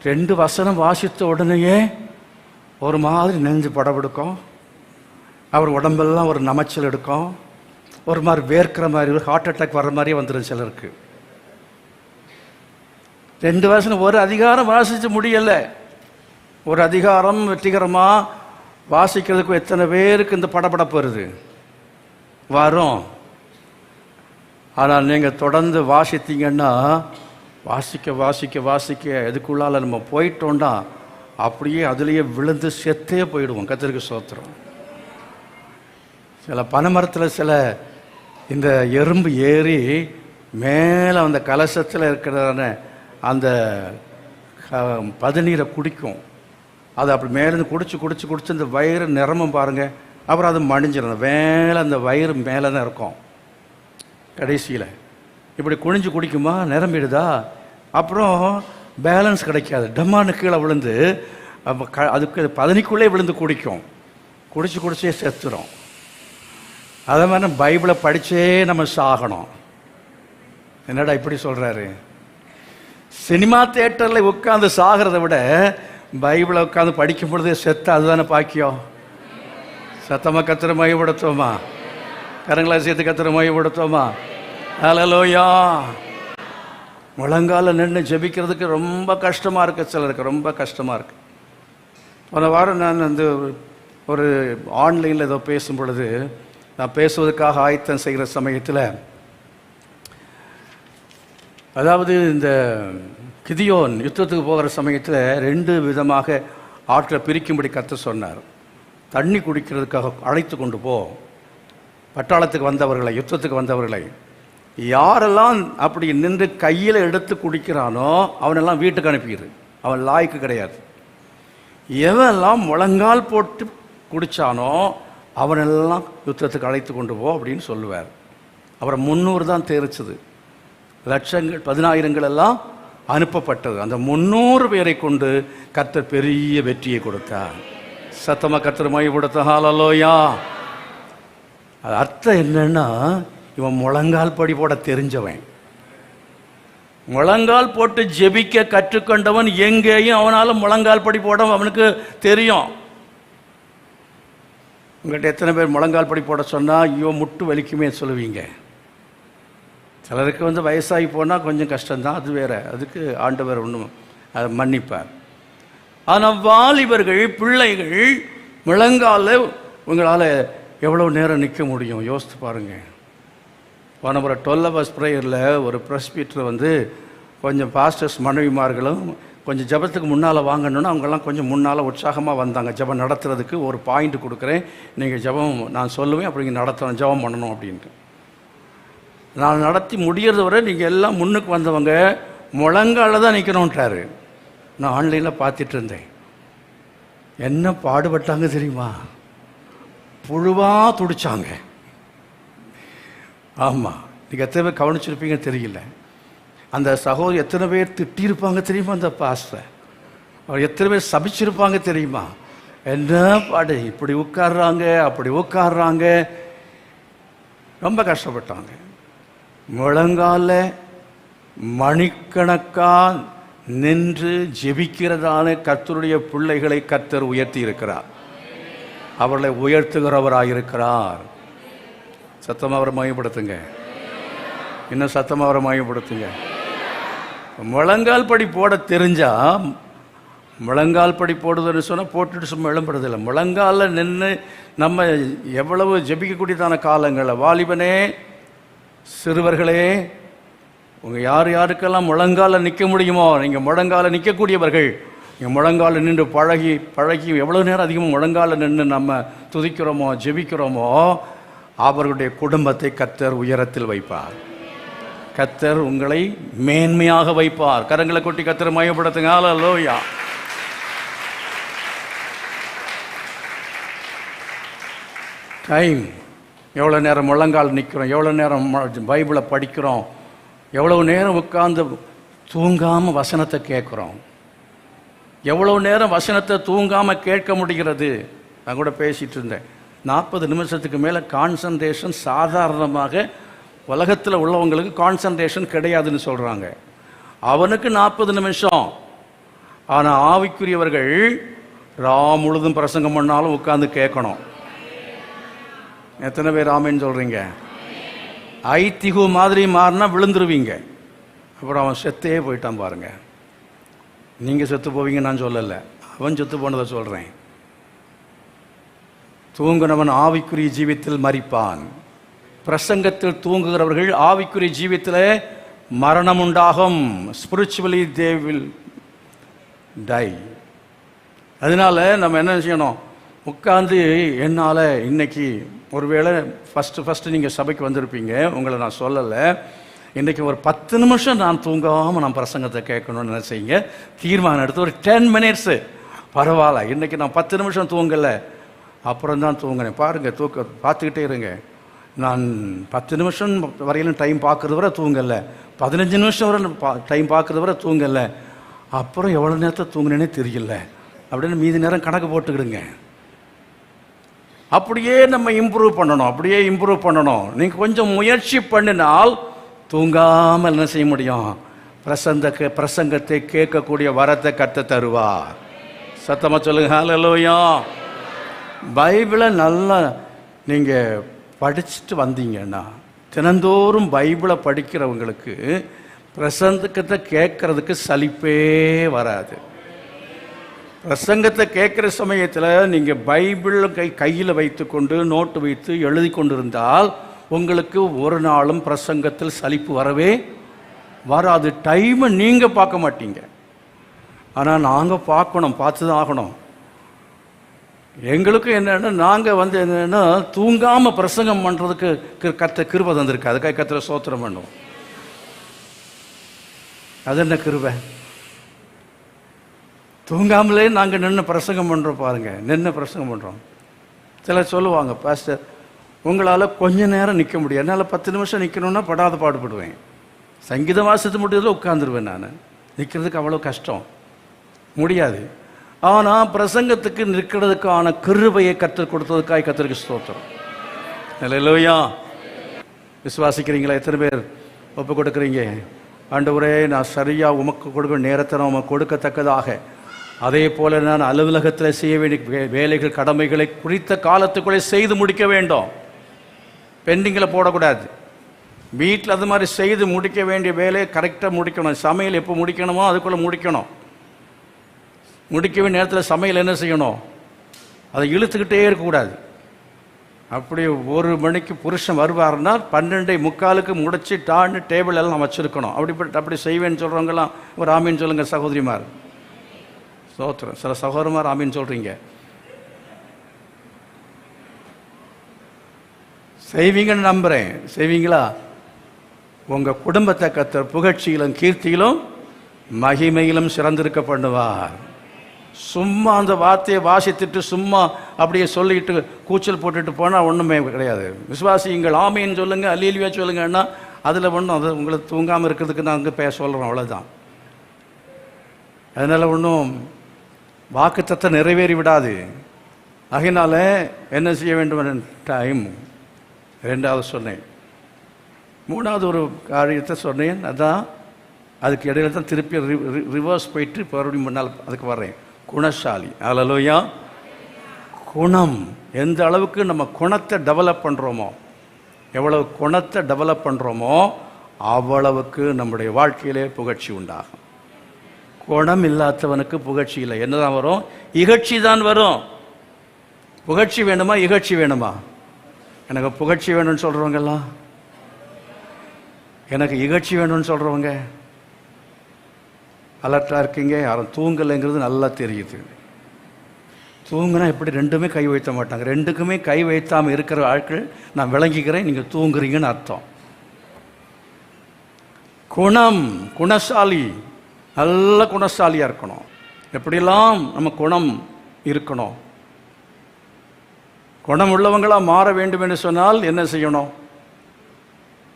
Speaker 2: 2 வசனம் வாசித்த உடனேயே ஒரு மாதிரி நெஞ்சு படபெடுக்கும். அவர் உடம்பெல்லாம் ஒரு நமைச்சல் எடுக்கும். ஒரு மாதிரி வேர்க்கிற மாதிரி, ஹார்ட் அட்டாக் வர்ற மாதிரியே வந்துடும் சிலருக்கு. 2 வசனம் ஒரு அதிகாரம் வாசித்து முடியலை. ஒரு அதிகாரம் வெற்றிகரமாக வாசிக்கிறதுக்கு எத்தனை பேருக்கு இந்த படபடப்பு வருது? வரும். ஆனால் நீங்கள் தொடர்ந்து வாசித்தீங்கன்னா வாசிக்க எதுக்குள்ளால் நம்ம போயிட்டோம்னா அப்படியே அதுலேயே விழுந்து செத்தே போயிடுவோம். கர்த்தருக்கு ஸ்தோத்திரம். சில பனைமரத்தில் சில இந்த எறும்பு ஏறி மேலே அந்த கலசத்தில் இருக்கிறதான அந்த பதநீரை குடிக்கும். அது அப்படி மேலேருந்து குடிச்சு இந்த வயிறு நிரம்பும் பாருங்கள். அப்புறம் அது மடிஞ்சிடும். மேலே அந்த வயிறு மேலே தான் இருக்கும். கடைசியில் இப்படி குனிஞ்சு குடிக்குமா, நிரம்பிடுதா, அப்புறம் பேலன்ஸ் கிடைக்காது. டம்மானு கீழே விழுந்து அதுக்கு பதனிக்குள்ளே விழுந்து குடிச்சே செத்துரும். அதே மாதிரி பைபிளை படித்தே நம்ம சாகணும். என்னடா இப்படி சொல்கிறாரு? சினிமா தியேட்டரில் உட்காந்து சாகிறத விட பைபிளை உட்காந்து படிக்கும் பொழுதே செத்து அதுதானே பாக்கியம். சத்தமாக கர்த்தரை மகிமைப்படுத்துவோமா? கரங்களை சேர்த்து கர்த்தரை மகிமைப்படுத்துவோமா? ஹல்லேலூயா. முழங்கால நின்று ஜெபிக்கிறதுக்கு ரொம்ப கஷ்டமாக இருக்குது. சிலருக்கு ரொம்ப கஷ்டமாக இருக்குது. போன வாரம் நான் ஒரு ஆன்லைனில் ஏதோ பேசும் பொழுது, நான் பேசுவதற்காக ஆயத்தம் செய்கிற சமயத்தில், அதாவது இந்த கிதியோன் யுத்தத்துக்கு போகிற சமயத்தில் 2 விதமாக ஆட்களை பிரிக்கும்படி கர்த்தர் சொன்னார். தண்ணி குடிக்கிறதுக்காக அழைத்து கொண்டு போ பட்டாளத்துக்கு வந்தவர்களை, யுத்தத்துக்கு வந்தவர்களை. யாரெல்லாம் அப்படி நின்று கையில் எடுத்து குடிக்கிறானோ அவனெல்லாம் வீட்டுக்கு அனுப்பிடு. அவன் லாய்க்கு கிடையாது. எவெல்லாம் முழங்கால் போட்டு குடித்தானோ அவனெல்லாம் யுத்தத்துக்கு அழைத்து கொண்டு போ அப்படின்னு சொல்லுவார். அப்புறம் 300 தான் தேரிச்சது. லட்சங்கள் 10,000 எல்லாம் அனுப்பப்பட்டது. அந்த 300 பேரை கொண்டு கர்த்தர் பெரிய வெற்றியை கொடுத்தார். சத்தமா கர்த்தர் மையப்படுத்த ஹல்லேலூயா. அது அர்த்தம் என்னன்னா, இவன் முழங்கால் படி போட தெரிஞ்சவன், முழங்கால் போட்டு ஜெபிக்க கற்றுக்கொண்டவன். எங்கேயும் அவனால முழங்கால் படி போட அவனுக்கு தெரியும். உங்கள்கிட்ட எத்தனை பேர் முழங்கால் படி போட சொன்னால் ஐயோ முட்டு வலிக்குமே சொல்லுவீங்க. சிலருக்கு வயசாகி போனால் கொஞ்சம் கஷ்டம்தான், அது வேற. அதுக்கு ஆண்டவர் ஒன்றும் அதை மன்னிப்பார். ஆனால் வாலிபர்கள், பிள்ளைகள் முழங்கால உங்களால் எவ்வளோ நேரம் நிற்க முடியும் யோசித்து பாருங்கள். போன முறை 12 hours ப்ரேயரில் ஒரு ப்ரெஸ்பீட்டர் கொஞ்சம் பாஸ்டர்ஸ் மனைவிமார்களும் கொஞ்சம் ஜபத்துக்கு முன்னால் வாங்கணுன்னா அவங்கெல்லாம் கொஞ்சம் முன்னால் உற்சாகமாக வந்தாங்க. ஜபம் நடத்துறதுக்கு ஒரு பாயிண்ட் கொடுக்குறேன், நீங்கள் ஜபம் நான் சொல்லுவேன், அப்படி நீங்கள் நடத்தணும், ஜபம் பண்ணணும் அப்படின்ட்டு. நான் நடத்தி முடியறது வரை நீங்கள் எல்லாம் முன்னுக்கு வந்தவங்க முழங்கால தான் நிற்கணுன்ட்டாரு. நான் ஆன்லைனில் பார்த்துட்டு இருந்தேன். என்ன பாடுபட்டாங்க தெரியுமா? புழுவாக துடிச்சாங்க. ஆமாம், நீங்கள் எத்தனை பேர் கவனிச்சிருப்பீங்க தெரியல. அந்த சகோதரி எத்தனை பேர் திட்டியிருப்பாங்க தெரியுமா? அந்த பாஸ்டர் அவர் எத்தனை பேர் சபிச்சிருப்பாங்க தெரியுமா? என்ன பாடு, இப்படி உட்கார்றாங்க அப்படி உட்கார்றாங்க, ரொம்ப கஷ்டப்பட்டாங்க. முழங்கால மணிக்கணக்கா நின்று ஜெபிக்கிறதான கர்த்தருடைய பிள்ளைகளை கர்த்தர் உயர்த்தி இருக்கிறார். அவர்களை உயர்த்துகிறவராயிருக்கிறார். சத்தமாக அவரை மையப்படுத்துங்க, இன்னும் சத்தமாக அவரை மையப்படுத்துங்க. முழங்கால் படி போட தெரிஞ்சா, முழங்கால் படி போடுதுன்னு சொன்னால் போட்டுட்டு சும்மா எழும்புறதில்லை. முழங்கால நின்று நம்ம எவ்வளவு ஜெபிக்கக்கூடியதான காலங்களில், வாலிபனே சிறுவர்களே, உங்கள் யார் யாருக்கெல்லாம் முழங்கால நிற்க முடியுமோ நீங்கள் முழங்கால நிற்கக்கூடியவர்கள். நீங்கள் முழங்கால நின்று பழகி எவ்வளோ நேரம் அதிகமாக முழங்கால நின்று நம்ம துதிக்கிறோமோ ஜெபிக்கிறோமோ அவர்களுடைய குடும்பத்தை கர்த்தர் உயரத்தில் வைப்பார். கர்த்தர் உங்களை மேன்மையாக வைப்பார். கரங்களை கொட்டி கர்த்தர் மையப்படுத்துங்க. ஹல்லேலூயா. டைம் எவ்வளோ நேரம் முழங்கால் நிற்கிறோம், எவ்வளோ நேரம் பைபிளை படிக்கிறோம், எவ்வளோ நேரம் உட்கார்ந்து தூங்காமல் வசனத்தை கேட்குறோம், எவ்வளோ நேரம் வசனத்தை தூங்காமல் கேட்க முடிகிறது. நான் கூட பேசிகிட்டு இருந்தேன், 40 நிமிஷத்துக்கு மேலே கான்சன்ட்ரேஷன் சாதாரணமாக உலகத்தில் உள்ளவங்களுக்கு கான்சன்ட்ரேஷன் கிடையாதுன்னு சொல்கிறாங்க. அவனுக்கு 40 நிமிஷம். ஆனால் ஆவிக்குரியவர்கள் முழுதும் பிரசங்கம் பண்ணாலும் உட்காந்து கேட்கணும். எத்தனை பேர் ஆமேன்னு சொல்கிறீங்க? ஐத்திகு மாதிரி மாறினா விழுந்துருவீங்க. அப்புறம் அவன் செத்தே போயிட்டான் பாருங்க. நீங்கள் செத்து போவீங்க நான் சொல்லலை, அவன் செத்து போனதை சொல்கிறேன். தூங்குனவன் ஆவிக்குரிய ஜீவித்தில் மரிப்பான். பிரசங்கத்தில் தூங்குகிறவர்கள் ஆவிக்குரிய ஜீவித்தில் மரணம் உண்டாகும். Spiritually they will tie. அதனால நம்ம என்ன செய்யணும்? உட்காந்து என்னால் இன்னைக்கு ஒருவேளை ஃபஸ்ட்டு நீங்கள் சபைக்கு வந்திருப்பீங்க, உங்களை நான் சொல்லலை, இன்றைக்கி ஒரு 10 நிமிஷம் நான் தூங்காமல் நான் பிரசங்கத்தை கேட்கணும்னு நினைச்சீங்க. தீர்மானம் எடுத்து ஒரு 10 minutes பரவாயில்ல, இன்றைக்கி நான் 10 நிமிஷம் தூங்கலை, அப்புறம் தான் தூங்கினேன். பாருங்கள், பார்த்துக்கிட்டே இருங்க. நான் 10 நிமிஷம் வரையிலும் டைம் பார்க்குறது வரை தூங்கலை, 15 நிமிஷம் வரை டைம் பார்க்குறது வரை தூங்கலை, அப்புறம் எவ்வளோ நேரத்தை தூங்கினேனே தெரியல அப்படின்னு மீதி நேரம் கணக்கு போட்டுக்கிடுங்க. அப்படியே நம்ம இம்ப்ரூவ் பண்ணணும். நீங்கள் கொஞ்சம் முயற்சி பண்ணினால் தூங்காமல் என்ன செய்ய முடியும்? பிரசங்கத்தை கேட்கக்கூடிய வரத்தை கத்த தருவார். சத்தமாக சொல்லுங்க ஹல்லேலூயா. பைபிளை நல்லா நீங்கள் படிச்சுட்டு வந்தீங்கன்னா, தினந்தோறும் பைபிளை படிக்கிறவங்களுக்கு பிரசங்கத்தை கேட்கறதுக்கு சலிப்பே வராது. பிரசங்கத்தை கேட்குற சமயத்தில் நீங்கள் பைபிள் கையில் வைத்து கொண்டு நோட்டு வைத்து எழுதி கொண்டிருந்தால் உங்களுக்கு ஒரு நாளும் பிரசங்கத்தில் சலிப்பு வரவே வராது. டைமை நீங்கள் பார்க்க மாட்டீங்க, ஆனால் நாங்கள் பார்க்கணும், பார்த்து தான் ஆகணும். எங்களுக்கும் என்னென்னா நாங்கள் என்னென்னா தூங்காமல் பிரசங்கம் பண்ணுறதுக்கு கர்த்தர் கிருபை தந்திருக்கு. அதுக்காக கர்த்தரை ஸ்தோத்திரம் பண்ணுவோம். அது என்ன கிருபை? தூங்காமலே நாங்கள் நின்று பிரசங்கம் பண்ணுறோம். பாருங்கள், நின்று பிரசங்கம் பண்ணுறோம். சிலர் சொல்லுவாங்க, பாஸ்டர் உங்களால் கொஞ்ச நேரம் நிற்க முடியும். என்னால் 10 நிமிஷம் நிற்கணுன்னா படாத பாடுபடுவேன். சங்கீதம் வாசித்து முடியதில் உட்காந்துருவேன். நான் நிற்கிறதுக்கு அவ்வளோ கஷ்டம், முடியாது. ஆனால் பிரசங்கத்துக்கு நிற்கிறதுக்கான கிருபையை கற்றுக் கொடுத்ததுக்காக கர்த்தருக்கு ஸ்தோத்திரம். அல்லேலூயா. விசுவாசிக்கிறீங்களா? எத்தனை பேர் ஒப்பு கொடுக்குறீங்க? ஆண்டவரே, நான் சரியாக உமக்கு கொடுக்க நேரத்தை நான் உமக்கு கொடுக்கத்தக்கதாக, அதே போல் நான் அலுவலகத்தில் செய்ய வேண்டிய வேலைகள் கடமைகளை குறித்த காலத்துக்குள்ளே செய்து முடிக்க வேண்டும். பெண்டிங்கில் போடக்கூடாது. வீட்டில் அது மாதிரி செய்து முடிக்க வேண்டிய வேலையை கரெக்டாக முடிக்கணும். சமையல் எப்போ முடிக்கணுமோ அதுக்குள்ளே முடிக்கணும். முடிக்க வேண்டிய நேரத்தில் சமையல் என்ன செய்யணும்? அதை இழுத்துக்கிட்டே இருக்கக்கூடாது. அப்படி 1 மணிக்கு புருஷன் வருவார்னா 12:45 முடிச்சு டான்னு டேபிள் எல்லாம் வச்சுருக்கணும். அப்படி செய்வேன்னு சொல்கிறவங்கலாம் ஒரு ஆமீன் சொல்லுங்கள் சகோதரிமார். சோத்திரம். சில சகோதரமார் ஆமீன் சொல்கிறீங்க. செய்வீங்கன்னு நம்புகிறேன். செய்வீங்களா? உங்கள் குடும்பத்தை கர்த்தர் புகழ்ச்சியிலும் கீர்த்தியிலும் மகிமையிலும் சிறந்திருக்க பண்ணுவார். சும்மா அந்த வார்த்தையை வாசித்துட்டு சும்மா அப்படியே சொல்லிட்டு கூச்சல் போட்டுட்டு போனால் ஒன்றுமே கிடையாது. விசுவாசிங்கள் ஆமீன் சொல்லுங்கள், அல்லேலூயா சொல்லுங்கன்னா அதில் ஒன்றும் அது உங்களை தூங்காமல் இருக்கிறதுக்கு நான் அங்கே சொல்கிறோம், அவ்வளோதான். அதனால் ஒன்றும் வாக்குத்தத்தை நிறைவேறி விடாது. அதனால என்ன செய்ய வேண்டும்? டைம். 2வது சொன்னேன். 3வது ஒரு காரியத்தை சொன்னேன். அதான் அதுக்கு இடையில தான் திருப்பி ரிவர்ஸ் போயிட்டு மறுபடியும் முன்னால் அதுக்கு வர்றேன். குணசாலி. அல்லேலூயா. குணம். எந்த அளவுக்கு நம்ம குணத்தை டெவலப் பண்ணுறோமோ, எவ்வளவு குணத்தை டெவலப் பண்ணுறோமோ அவ்வளவுக்கு நம்முடைய வாழ்க்கையிலே புகழ்ச்சி உண்டாகும். குணம் இல்லாதவனுக்கு புகழ்ச்சி இல்லை. என்னதான் வரும்? இகழ்ச்சி தான் வரும். புகழ்ச்சி வேணுமா இகழ்ச்சி வேணுமா? எனக்கு புகழ்ச்சி வேணும்னு சொல்கிறவங்கெல்லாம், எனக்கு இகழ்ச்சி வேணும்னு சொல்கிறவங்க அலர்ட்டாக இருக்கீங்க. யாரும் தூங்கலைங்கிறது நல்லா தெரியுது. தூங்குனா எப்படி? ரெண்டுமே கை வைத்த மாட்டாங்க. ரெண்டுக்குமே கை வைத்தாமல் இருக்கிற ஆட்கள் நான் விளங்கிக்கிறேன், நீங்கள் தூங்குறீங்கன்னு அர்த்தம். குணம். குணசாலி. நல்ல குணசாலியாக இருக்கணும். எப்படிலாம் நம்ம குணம் இருக்கணும்? குணம் உள்ளவங்களாக மாற வேண்டும் என்று சொன்னால் என்ன செய்யணும்?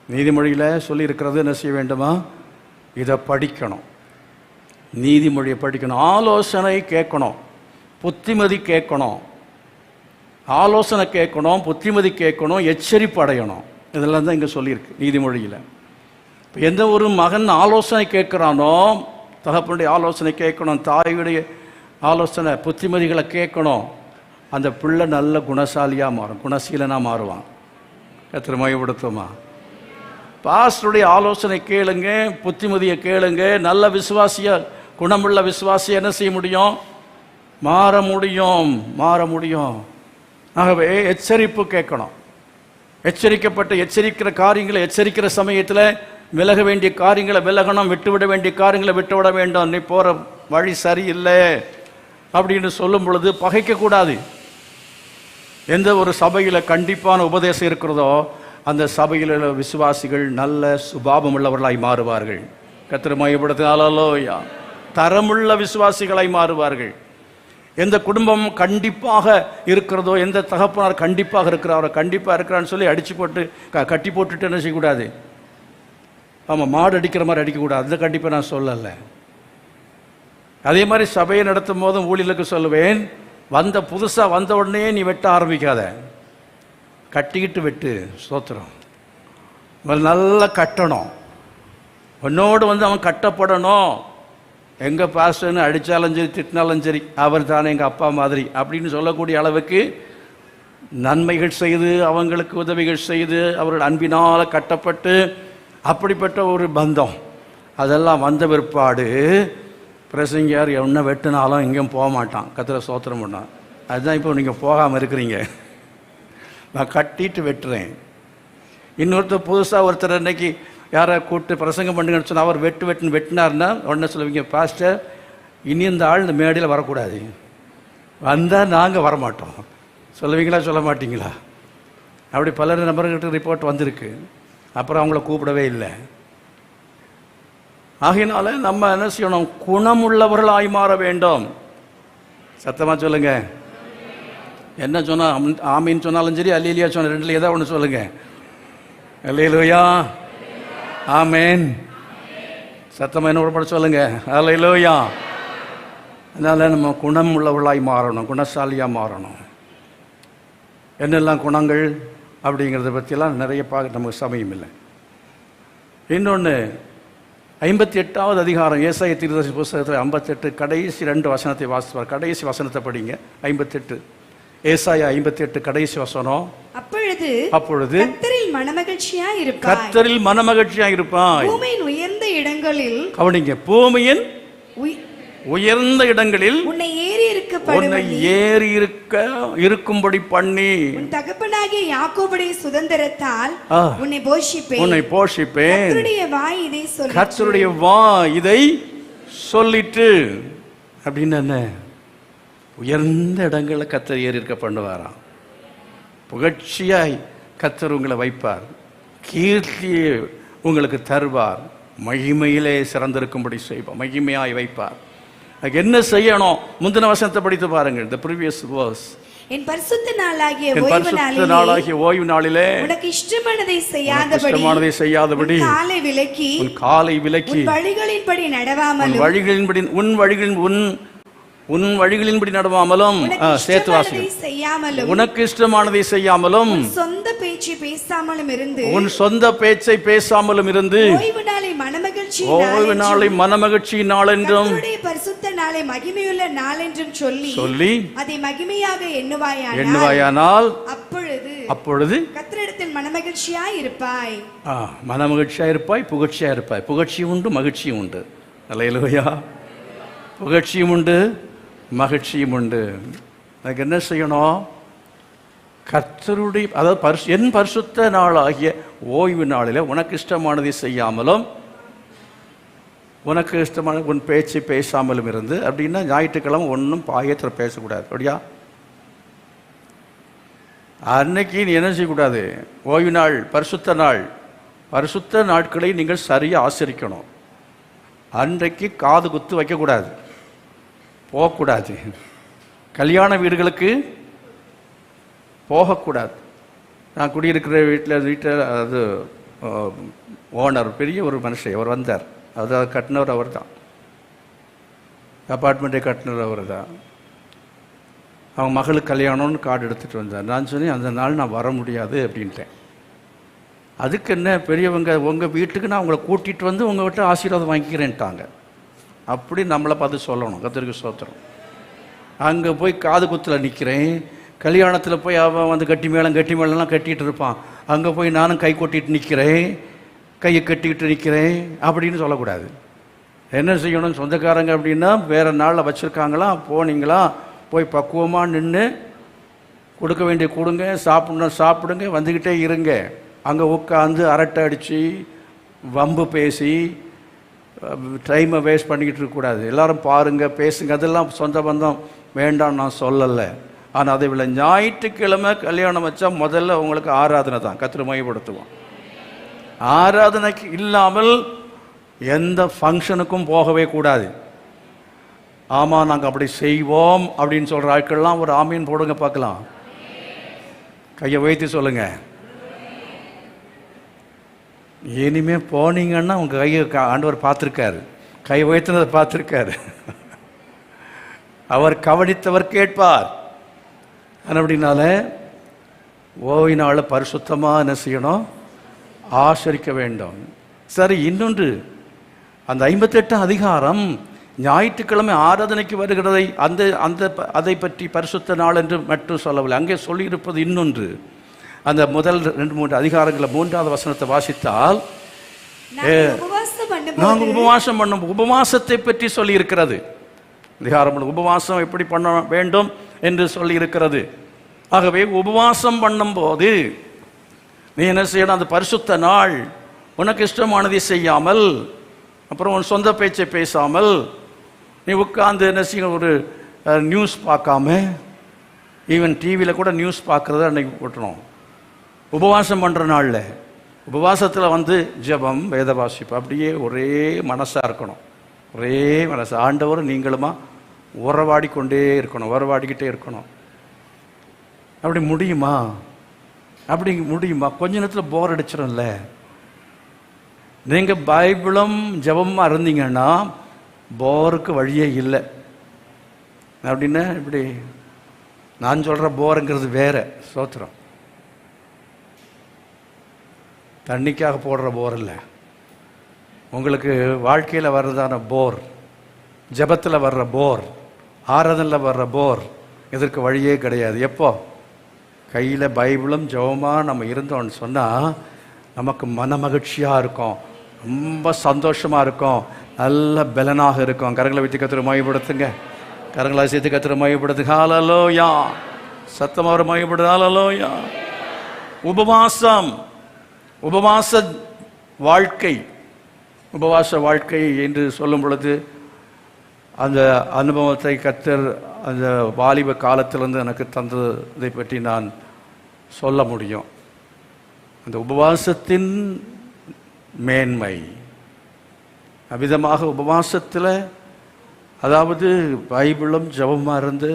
Speaker 2: நீதிமொழியில் சொல்லியிருக்கிறது என்ன செய்ய வேண்டுமா? இதை படிக்கணும். நீதிமொழியை படிக்கணும். ஆலோசனை கேட்கணும், புத்திமதி கேட்கணும். ஆலோசனை கேட்கணும், புத்திமதி கேட்கணும், எச்சரிப்பு அடையணும். இதெல்லாம் தான் இங்கே சொல்லியிருக்கு நீதிமொழியில். இப்போ எந்த ஒரு மகன் ஆலோசனை கேட்குறானோ, தகப்பனுடைய ஆலோசனை கேட்கணும், தாயுடைய ஆலோசனை புத்திமதிகளை கேட்கணும், அந்த பிள்ளை நல்ல குணசாலியாக மாறும், குணசீலனாக மாறுவான். கர்த்தர் மகிமைப்படுத்துமா? பாஸ்டருடைய ஆலோசனை கேளுங்க, புத்திமதியை கேளுங்க. நல்ல விசுவாசியாக, குணமுள்ள விசுவாசியை என்ன செய்ய முடியும்? மாற முடியும், மாற முடியும். ஆகவே எச்சரிப்பு கேட்கணும். எச்சரிக்கிற காரியங்களை எச்சரிக்கிற சமயத்தில் விலக வேண்டிய காரியங்களை விலகணும், விட்டுவிட வேண்டிய காரியங்களை விட்டுவிட வேண்டும். நீ போகிற வழி சரியில்லை அப்படின்னு சொல்லும் பொழுது பகைக்கக்கூடாது. எந்த ஒரு சபையில் கண்டிப்பான உபதேசம் இருக்கிறதோ அந்த சபையில் உள்ள விசுவாசிகள் நல்ல சுபாவம் உள்ளவர்களாய் மாறுவார்கள். கர்த்தர் மகிமைப்படுத்தினாலோயா, தரமுள்ள விசுவாசிகளாய் மாறுவார்கள். எந்த குடும்பம் கண்டிப்பாக இருக்கிறதோ, எந்த தகப்பனார் கண்டிப்பாக இருக்கிறாரோ, கண்டிப்பாக இருக்கிறான்னு சொல்லி அடித்து போட்டு கட்டி போட்டுட்டு என்ன செய்யக்கூடாது? ஆமாம், மாடு அடிக்கிற மாதிரி அடிக்கக்கூடாது. அந்த கண்டிப்பாக நான் சொல்லலை. அதே மாதிரி சபையை நடத்தும் போதும் ஊழியர்களுக்கு சொல்லுவேன், புதுசாக வந்த உடனே நீ வெட்ட ஆரம்பிக்காத, கட்டிக்கிட்டு வெட்டு. ஸ்தோத்திரம். நல்லா கட்டணும். உன்னோடு அவன் கட்டப்படணும். எங்கள் பாஸ்டர்னு அடித்தாலும் சரி திட்டினாலும் சரி அவர் தானே எங்கள் அப்பா மாதிரி அப்படின்னு சொல்லக்கூடிய அளவுக்கு நன்மைகள் செய்து, அவங்களுக்கு உதவிகள் செய்து, அவர்கள் அன்பினால் கட்டப்பட்டு அப்படிப்பட்ட ஒரு பந்தம். அதெல்லாம் வந்த பிற்பாடு பிரசங்கியார் என்ன வெட்டினாலும் எங்கேயும் போக மாட்டான். கர்த்தரை ஸ்தோத்திரம் பண்ணான். அதுதான் இப்போ நீங்கள் போகாமல் இருக்கிறீங்க. நான் கட்டிட்டு வெட்டுறேன். இன்னொருத்தர் புதுசாக ஒருத்தர் அன்னைக்கு யாரை கூப்பிட்டு பிரசங்கம் பண்ணுங்கன்னு சொன்னால் அவர் வெட்டுன்னு வெட்டினார்னா உடனே சொல்லுவீங்க, பாஸ்டர் இனி இந்த ஆள் இந்த மேடையில் வரக்கூடாது, வந்தால் நாங்கள் வரமாட்டோம். சொல்லுவீங்களா சொல்ல மாட்டீங்களா? அப்படி பல நபர்கிட்ட ரிப்போர்ட் வந்திருக்கு. அப்புறம் அவங்கள கூப்பிடவே இல்லை. ஆகையினால நம்ம என்ன செய்யணும்? குணமுள்ளவர்களாய் மாற வேண்டும். சத்தமா சொல்லுங்க. என்ன சொன்னா ஆமீன் சொன்னாலும் சரி, அல்லேலூயா சொன்ன ரெண்டுல ஏதாவது ஒன்று சொல்லுங்க. அல்லேலூயா, ஆமேன். சத்தமா என்ன பட சொல்லுங்க. அல்லேலூயா. அதனால நம்ம குணம் உள்ளவர்களாய் மாறணும், குணசாலியாக மாறணும். என்னெல்லாம் குணங்கள் அப்படிங்கிறத பற்றியெல்லாம் நிறைய பார்க்க நமக்கு சமயம் இல்லை. இன்னொன்று 58வது அதிகாரம் ஏசாயா தீர்க்கதரிசி புஸ்தகத்தில் 58 கடைசி 2 வசனத்தை வாசிப்பார். கடைசி வசனத்தை படிங்க. 58 ஏசாயா 58 கடைசி வசனம். அப்பொழுது
Speaker 3: கர்த்தரில் மனமகிழ்ச்சியாய் இருப்பாய்.
Speaker 2: கர்த்தரில் மனமகிழ்ச்சியாய் இருப்பாய்.
Speaker 3: பூமியின் உயர்ந்த இடங்களில்,
Speaker 2: கவனிங்க, பூமியின் உயர்ந்த இடங்களில்
Speaker 3: உன்னை ஏறி
Speaker 2: இருக்கும்படி பண்ணி
Speaker 3: உன் தகப்பனாகிய யாக்கோபுடைய சுதந்திரத்தால் உன்னை
Speaker 2: போஷிப்பேன்.
Speaker 3: கர்த்தருடைய
Speaker 2: வாய் இதை சொல்லிட்டு. அப்படின்னு என்ன? உயர்ந்த இடங்களில் கர்த்தர் ஏறி இருக்க பண்ணுவாராம். புகழ்ச்சியாய் கர்த்தர் உங்களை வைப்பார், கீர்த்தியை உங்களுக்கு தருவார், மகிமையிலே சிறந்திருக்கும்படி செய்வார், மகிமையாய் வைப்பார். அதுக்கு என்ன செய்யணும்? முந்தின வசனத்தை படித்து பாருங்கள். The previous verse.
Speaker 3: என் பரிசுத்த நாளாகிய
Speaker 2: ஓய்வு நாளிலே
Speaker 3: உனக்கு இஷ்டமானதை செய்யாதபடி உன் காலை விலக்கி
Speaker 2: உன் வழிகளின்படி நடவாமலும் சேர்த்து வாசி. உனக்கு இஷ்டமானதை செய்யாமலும்
Speaker 3: உன்
Speaker 2: சொந்த பேச்சை பேசாமலும் இருந்து ஓய்வு நாளை மனமகிழ்ச்சி நாள் என்றும்
Speaker 3: பரிசுத்த நாளை மகிமையுள்ள நாள் என்றும் சொல்லி அதை மகிமையாக
Speaker 2: எண்ணுவாயானால் அப்பொழுது
Speaker 3: கர்த்தரிடத்தில் மனமகிழ்ச்சியாய் இருப்பாய்.
Speaker 2: மனமகிழ்ச்சியா இருப்பாய், புகழ்ச்சியா இருப்பாய். புகழ்ச்சியும் உண்டு, மகிழ்ச்சியும் உண்டு. அல்லேலூயா. புகழ்ச்சியும் உண்டு, மகிழ்ச்சியும் உண்டு. அதுக்கு என்ன செய்யணும்? கர்த்தருடைய, அதாவது என் பரிசுத்த நாளாகிய ஓய்வு நாளில் உனக்கு இஷ்டமானதை செய்யாமலும் உனக்கு இஷ்டமான உன் பேச்சு பேசாமலும் இருந்து. அப்படின்னா ஞாயிற்றுக்கிழமை ஒன்றும் பாயத்தில் பேசக்கூடாது. அப்படியா? அன்னைக்கு நீ என்ன செய்யக்கூடாது? ஓய்வு நாள், பரிசுத்த நாள். பரிசுத்த நாட்களை நீங்கள் சரியாக ஆசரிக்கணும். அன்றைக்கு காது குத்து வைக்கக்கூடாது, போகக்கூடாது. கல்யாண வீடுகளுக்கு போகக்கூடாது. நான் குடியிருக்கிற வீட்டில் அது ஓனர், பெரிய ஒரு மனுஷன், அவர் வந்தார். அதாவது கட்டினவர் அவர் தான், அப்பார்ட்மெண்ட்டை கட்டினவர் அவர் தான். அவங்க மகளுக்கு கல்யாணம்னு கார்டு எடுத்துகிட்டு வந்தார். நான் சொன்னேன், அந்த நாள் நான் வர முடியாது அப்படின்ட்டேன். அதுக்கு என்ன, பெரியவங்க உங்கள் வீட்டுக்கு நான் உங்களை கூட்டிகிட்டு வந்து உங்கள்கிட்ட ஆசீர்வாதம் வாங்கிக்கிறேன்ட்டாங்க. அப்படி நம்மளை பார்த்து சொல்லணும். கர்த்தருக்கு ஸ்தோத்திரம். அங்கே போய் காது குத்தில் நிற்கிறேன். கல்யாணத்தில் போய் அவன் வந்து கட்டி மேளம்லாம் கட்டிகிட்டு இருப்பான். அங்கே போய் நானும் கை கொட்டிட்டு நிற்கிறேன், கையை கட்டிக்கிட்டு நிற்கிறேன் அப்படின்னு சொல்லக்கூடாது. என்ன செய்யணும்? சொந்தக்காரங்க அப்படின்னா வேறு நாளில் வச்சுருக்காங்களா, போனீங்களா, போய் பக்குவமாக நின்று கொடுக்க வேண்டிய கொடுங்க, சாப்பிடுங்க, வந்துக்கிட்டே இருங்க. அங்கே உட்காந்து அரட்டை அடித்து வம்பு பேசி டைமை வேஸ்ட் பண்ணிக்கிட்டு இருக்கக்கூடாது. எல்லோரும் பாருங்கள், பேசுங்க, அதெல்லாம் சொந்த பந்தம் வேண்டாம் நான் சொல்லலை. ஆனால் அதை விட ஞாயிற்றுக்கிழமை கல்யாணம் வச்சா முதல்ல உங்களுக்கு ஆராதனை தான், கர்த்தரை மையப்படுத்துவோம். ஆராதனைக்கு இல்லாமல் எந்த ஃபங்க்ஷனுக்கும் போகவே கூடாது. ஆமாம் நாங்கள் அப்படி செய்வோம் அப்படின்னு சொல்கிற ஆட்கள்லாம் ஒரு ஆமீன் போடுங்க பார்க்கலாம். கையை வைத்து சொல்லுங்க. இனிமே போனீங்கன்னா உங்கள் கையை ஆண்டவர் பார்த்துருக்காரு, கை வைத்துனதை பார்த்துருக்காரு. அவர் கவனித்தவர் கேட்பார். அப்படின்னால ஓய்வினால பரிசுத்தமாக என்ன செய்யணும்? ஆசரிக்க வேண்டும். சரி, இன்னொன்று, அந்த 58 அதிகாரம் ஞாயிற்றுக்கிழமை ஆராதனைக்கு வருகிறதை அதை பற்றி பரிசுத்த நாள் என்று மட்டும் சொல்லவில்லை. அங்கே சொல்லியிருப்பது இன்னொன்று. அந்த முதல் 2-3 அதிகாரங்களில் 3வது வசனத்தை வாசித்தால் நாங்கள் உபவாசம் பண்ணும் உபவாசத்தை பற்றி சொல்லி இருக்கிறது. அதிகாரம் உபவாசம் எப்படி பண்ண வேண்டும் என்று சொல்லி இருக்கிறது. ஆகவே உபவாசம் பண்ணும்போது நீ என்ன செய்யணும்? அந்த பரிசுத்த நாள் உனக்கு இஷ்டமானதை செய்யாமல், அப்புறம் உன் சொந்த பேச்சை பேசாமல், நீ உட்கார்ந்து என்ன செய்யணும்? ஒரு நியூஸ் பார்க்காம, ஈவன் டிவியில் கூட நியூஸ் பார்க்குறத அன்றைக்கி விட்டுறோம். உபவாசம் பண்ணுற நாளில் உபவாசத்தில் ஜெபம், வேத வாசிப்பு, அப்படியே ஒரே மனசாக இருக்கணும். ஒரே மனசு, ஆண்டவர் நீங்களுமா உறவாடிக்கொண்டே இருக்கணும், உறவாடிக்கிட்டே இருக்கணும். அப்படி முடியுமா? அப்படி முடியுமா? கொஞ்ச நேரத்தில் போர் அடிச்சிடும்ல. நீங்கள் பைபிளும் ஜெபமாக இருந்தீங்கன்னா போருக்கு வழியே இல்லை. அப்படின்னா இப்படி நான் சொல்கிற போருங்கிறது வேற. சோத்திரம், தண்ணிக்காக போடுற போர் இல்லை. உங்களுக்கு வாழ்க்கையில் வர்றதான போர், ஜெபத்தில் வர்ற போர், ஆராதனையில் வர்ற போர், இதற்கு வழியே கிடையாது. எப்போ கையில் பைபிளும் ஜெபமாக நம்ம இருந்தோம்னு சொன்னால் நமக்கு மன மகிழ்ச்சியாக இருக்கும், ரொம்ப சந்தோஷமாக இருக்கும், நல்ல பலனாக இருக்கும். கரங்களை வைத்து கத்திர மயப்படுத்துங்க, கரங்களை சேர்த்து கத்திர மயப்படுத்துங்க. ஹல்லேலூயா, சத்தமாக மயப்படுது. ஹல்லேலூயா. உபவாசம், உபவாச வாழ்க்கை, உபவாச வாழ்க்கை என்று சொல்லும் பொழுது அந்த அனுபவத்தை கர்த்தர் அந்த வாலிப காலத்திலிருந்து எனக்கு தந்ததை பற்றி நான் சொல்ல முடியும். அந்த உபவாசத்தின் மேன்மை அவ்விதமாக உபவாசத்தில், அதாவது பைபிளும் ஜெபமாக இருந்து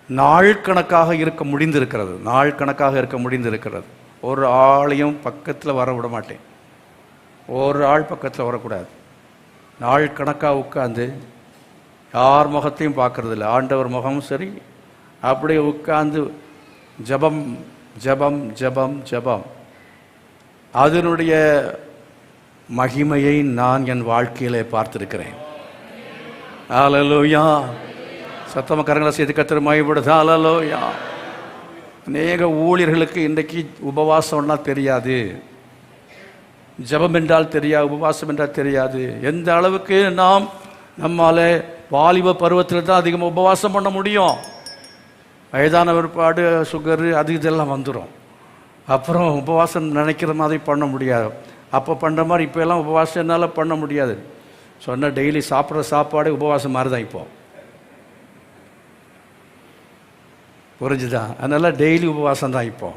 Speaker 2: நாள் கணக்காக இருக்க முடிந்திருக்கிறது. நாள் கணக்காக இருக்க முடிந்திருக்கிறது. ஒரு ஆளையும் பக்கத்தில் வர விட மாட்டேன். ஒரு ஆள் பக்கத்தில் வரக்கூடாது. நாள் கணக்காக உட்காந்து யார் முகத்தையும் பார்க்கறதில்ல, ஆண்டவர் முகமும் சரி. அப்படியே உட்கார்ந்து ஜெபம் ஜெபம் ஜெபம் ஜெபம். அதனுடைய மகிமையை நான் என் வாழ்க்கையிலே பார்த்திருக்கிறேன். ஹல்லேலூயா. சத்தமாக கரங்களை செய்து கர்த்தர் மகிமைப்படுது. ஹல்லேலூயா. அநேக ஊழியர்களுக்கு இன்றைக்கு உபவாசம்னா தெரியாது, ஜெபம் என்றால் தெரியாது, உபவாசம் என்றால் தெரியாது. எந்த அளவுக்கு நாம் நம்மால் வாலிப பருவத்தில் தான் அதிகமாக உபவாசம் பண்ண முடியும். வயதான பிற்பாடு சுகரு அது இதெல்லாம் வந்துடும். அப்புறம் உபவாசம் நினைக்கிற மாதிரி பண்ண முடியாது. அப்போ பண்ணுற மாதிரி இப்போ எல்லாம் உபவாசம் என்னால் பண்ண முடியாது. சொன்னால் டெய்லி சாப்பிட்ற சாப்பாடு உபவாசம் மாதிரி தான் இப்போ. புரிஞ்சுதா? அதனால் டெய்லி உபவாசம் தான் இப்போ.